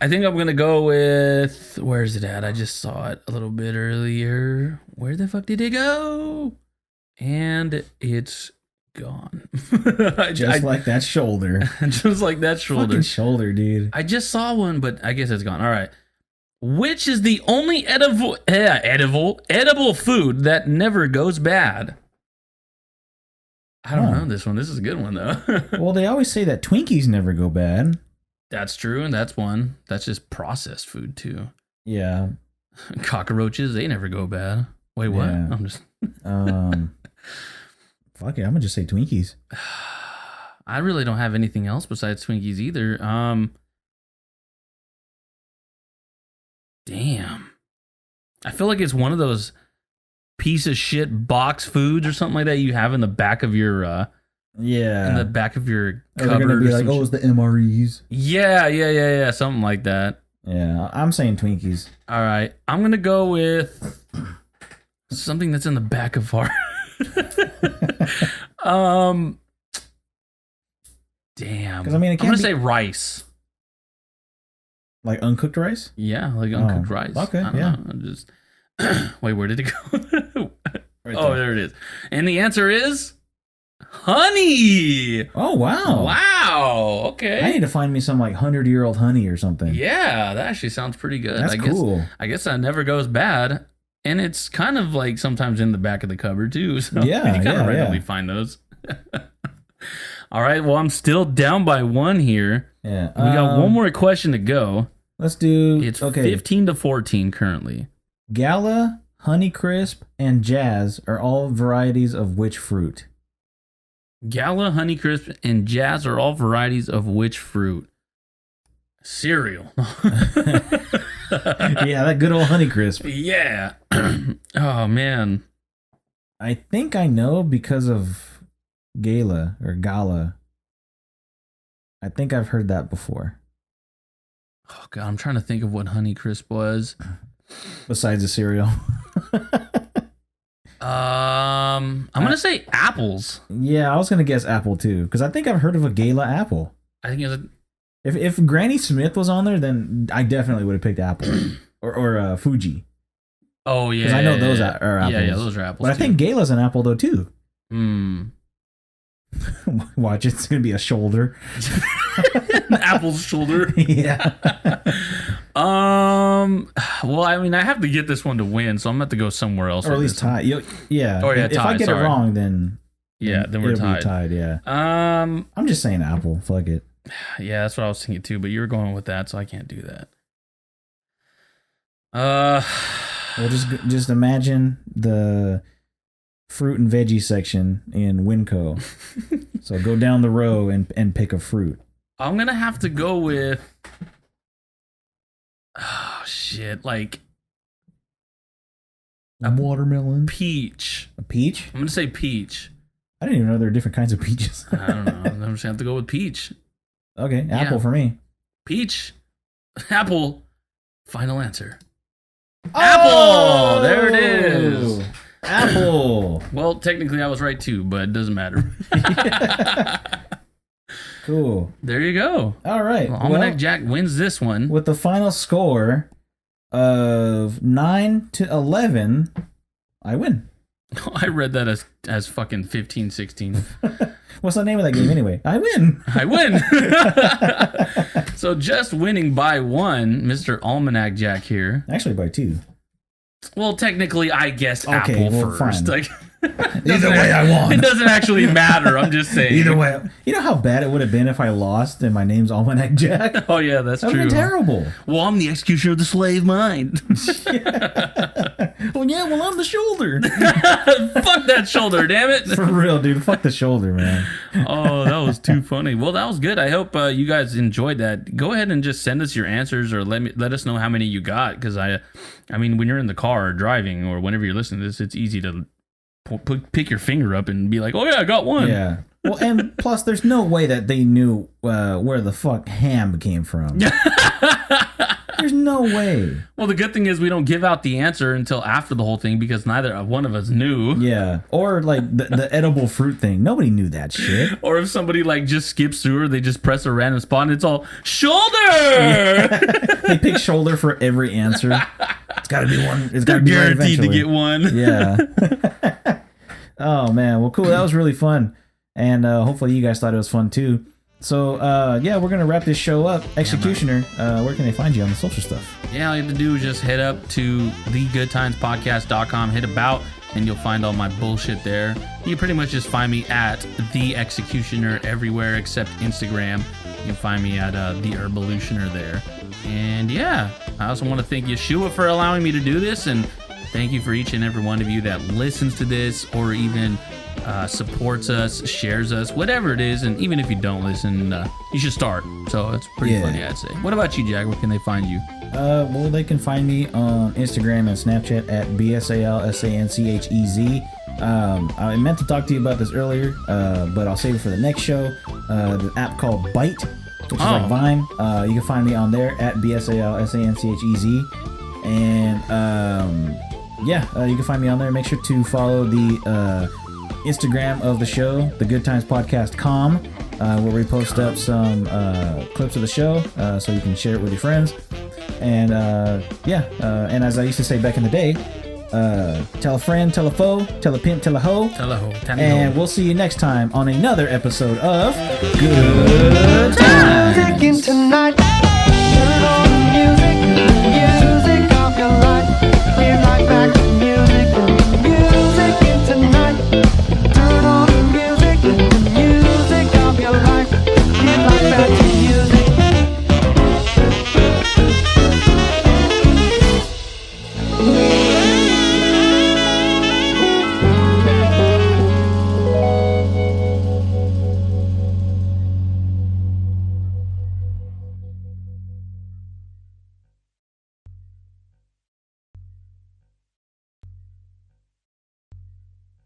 I think I'm gonna go with. Where's it at? I just saw it a little bit earlier. Where the fuck did it go? And it's gone. Just like that shoulder. Just like that shoulder. Fucking shoulder, dude. I just saw one, but I guess it's gone. All right. Which is the only edible food that never goes bad? I don't know this one. This is a good one though. Well, they always say that Twinkies never go bad. That's true, and that's one. That's just processed food too. Yeah. Cockroaches, they never go bad. Wait, what? Yeah. I'm just Fuck it, I'm gonna just say Twinkies. I really don't have anything else besides Twinkies either. Damn. I feel like it's one of those piece of shit box foods or something like that you have in the back of your in the back of your They're cupboard. gonna be or like, some oh, it's the MREs. Yeah, something like that. Yeah, I'm saying Twinkies. All right, I'm gonna go with something that's in the back of our. Damn. Because I mean, I'm gonna say rice. Like uncooked rice. Yeah, like uncooked rice. Okay, I don't yeah. know, I'm just wait. Where did it go? Right Oh, there it is. And the answer is honey. Oh wow. Wow. Okay. I need to find me some like 100-year-old honey or something. Yeah, that actually sounds pretty good. That's cool. cool. I guess that never goes bad. And it's kind of like sometimes in the back of the cupboard too. So Yeah, you kind of yeah, randomly yeah. find those. All right. Well, I'm still down by 1 here. Yeah. We got one more question to go. Let's do. It's okay. 15-14 currently. Gala, Honeycrisp, and Jazz are all varieties of which fruit? Gala, Honeycrisp, and Jazz are all varieties of which fruit? Cereal. Yeah, that good old Honeycrisp. Yeah. Oh, man. I think I know because of Gala or Gala. I think I've heard that before. Oh, God. I'm trying to think of what Honeycrisp was. Besides the cereal. I'm going to say apples. Yeah, I was gonna guess apple too, because I think I've heard of a Gala apple. I think it's If Granny Smith was on there, then I definitely would have picked apple or Fuji. Oh, yeah. Because I know those are apples. Yeah, those are apples. But I think Gala's an apple though too. Hmm. Watch, it's gonna be a shoulder. Apple's shoulder. Yeah. Well, I mean, I have to get this one to win, so I'm gonna have to go somewhere else. Or at with least this one. tie. Yeah. Oh, yeah, If tie, I get sorry. it wrong, then Then we're it'll be tied. tied. Yeah. Um. I'm just saying apple. Fuck it. Yeah, that's what I was thinking too. But you were going with that, so I can't do that. Well, just imagine the fruit and veggie section in Winco. So go down the row and pick a fruit. I'm gonna have to go with. Oh shit! Like A watermelon. peach. A peach? I'm gonna say peach. I didn't even know there were different kinds of peaches. I don't know. I'm just gonna have to go with peach. Okay, apple Yeah. for me. Peach. Apple. Final answer. Apple! There it is. Apple. Well, technically I was right too, but it doesn't matter. Cool. There you go. All right. Well, Almanac Well, Jack wins this one. with the final score of 9-11, I win. I read that as fucking 15, 16. What's the name of that game anyway? I win. I win. So just winning by 1, Mr. Almanac Jack here. Actually, by 2. Well, technically, I guessed Okay, Apple well, first. fine. Like, Either way, I won. It doesn't actually matter. I'm just saying. Either way, you know how bad it would have been if I lost and my name's Almanac Jack? Oh yeah, that's That would true. have been terrible. Well, I'm the executioner of the slave mind. Well, yeah, well, I'm the shoulder. Fuck that shoulder, damn it. For real, dude. Fuck the shoulder, man. Oh, that was too funny. Well, that was good. I hope you guys enjoyed that. Go ahead and just send us your answers, or let us know how many you got. Because I mean, when you're in the car or driving, or whenever you're listening to this, it's easy to pick your finger up and be like, "Oh yeah, I got one." Yeah. Well, and plus, there's no way that they knew where the fuck ham came from. There's no way. Well, the good thing is we don't give out the answer until after the whole thing because neither one of us knew. Yeah. Or like the edible fruit thing. Nobody knew that shit. Or if somebody like just skips through or they just press a random spot and it's all shoulder. They pick shoulder for every answer. It's got to be one. It's got to be right guaranteed to eventually. get one. Yeah. Oh man. Well, cool. That was really fun. And hopefully you guys thought it was fun too. So, yeah, we're going to wrap this show up. Executioner, where can they find you on the social stuff? Yeah, all you have to do is just head up to thegoodtimespodcast.com, hit about, and you'll find all my bullshit there. You can pretty much just find me at The Executioner everywhere except Instagram. You can find me at The Herbolutioner there. And yeah, I also want to thank Yeshua for allowing me to do this, and thank you for each and every one of you that listens to this or even supports us, shares us, whatever it is. And even if you don't listen, you should start. So it's pretty funny, I'd say. What about you, Jack? Where can they find you? Well, they can find me on Instagram and Snapchat at BSALSANCHEZ. I meant to talk to you about this earlier, but I'll save it for the next show. The app called Byte, which is like Vine. You can find me on there at BSALSANCHEZ. And you can find me on there. Make sure to follow the Instagram of the show, the Good Times Podcast.com, where we post up some clips of the show so you can share it with your friends. And and as I used to say back in the day, tell a friend, tell a foe, tell a pimp, tell a hoe. Tell a hoe. And we'll see you next time on another episode of Good Times. Tonight.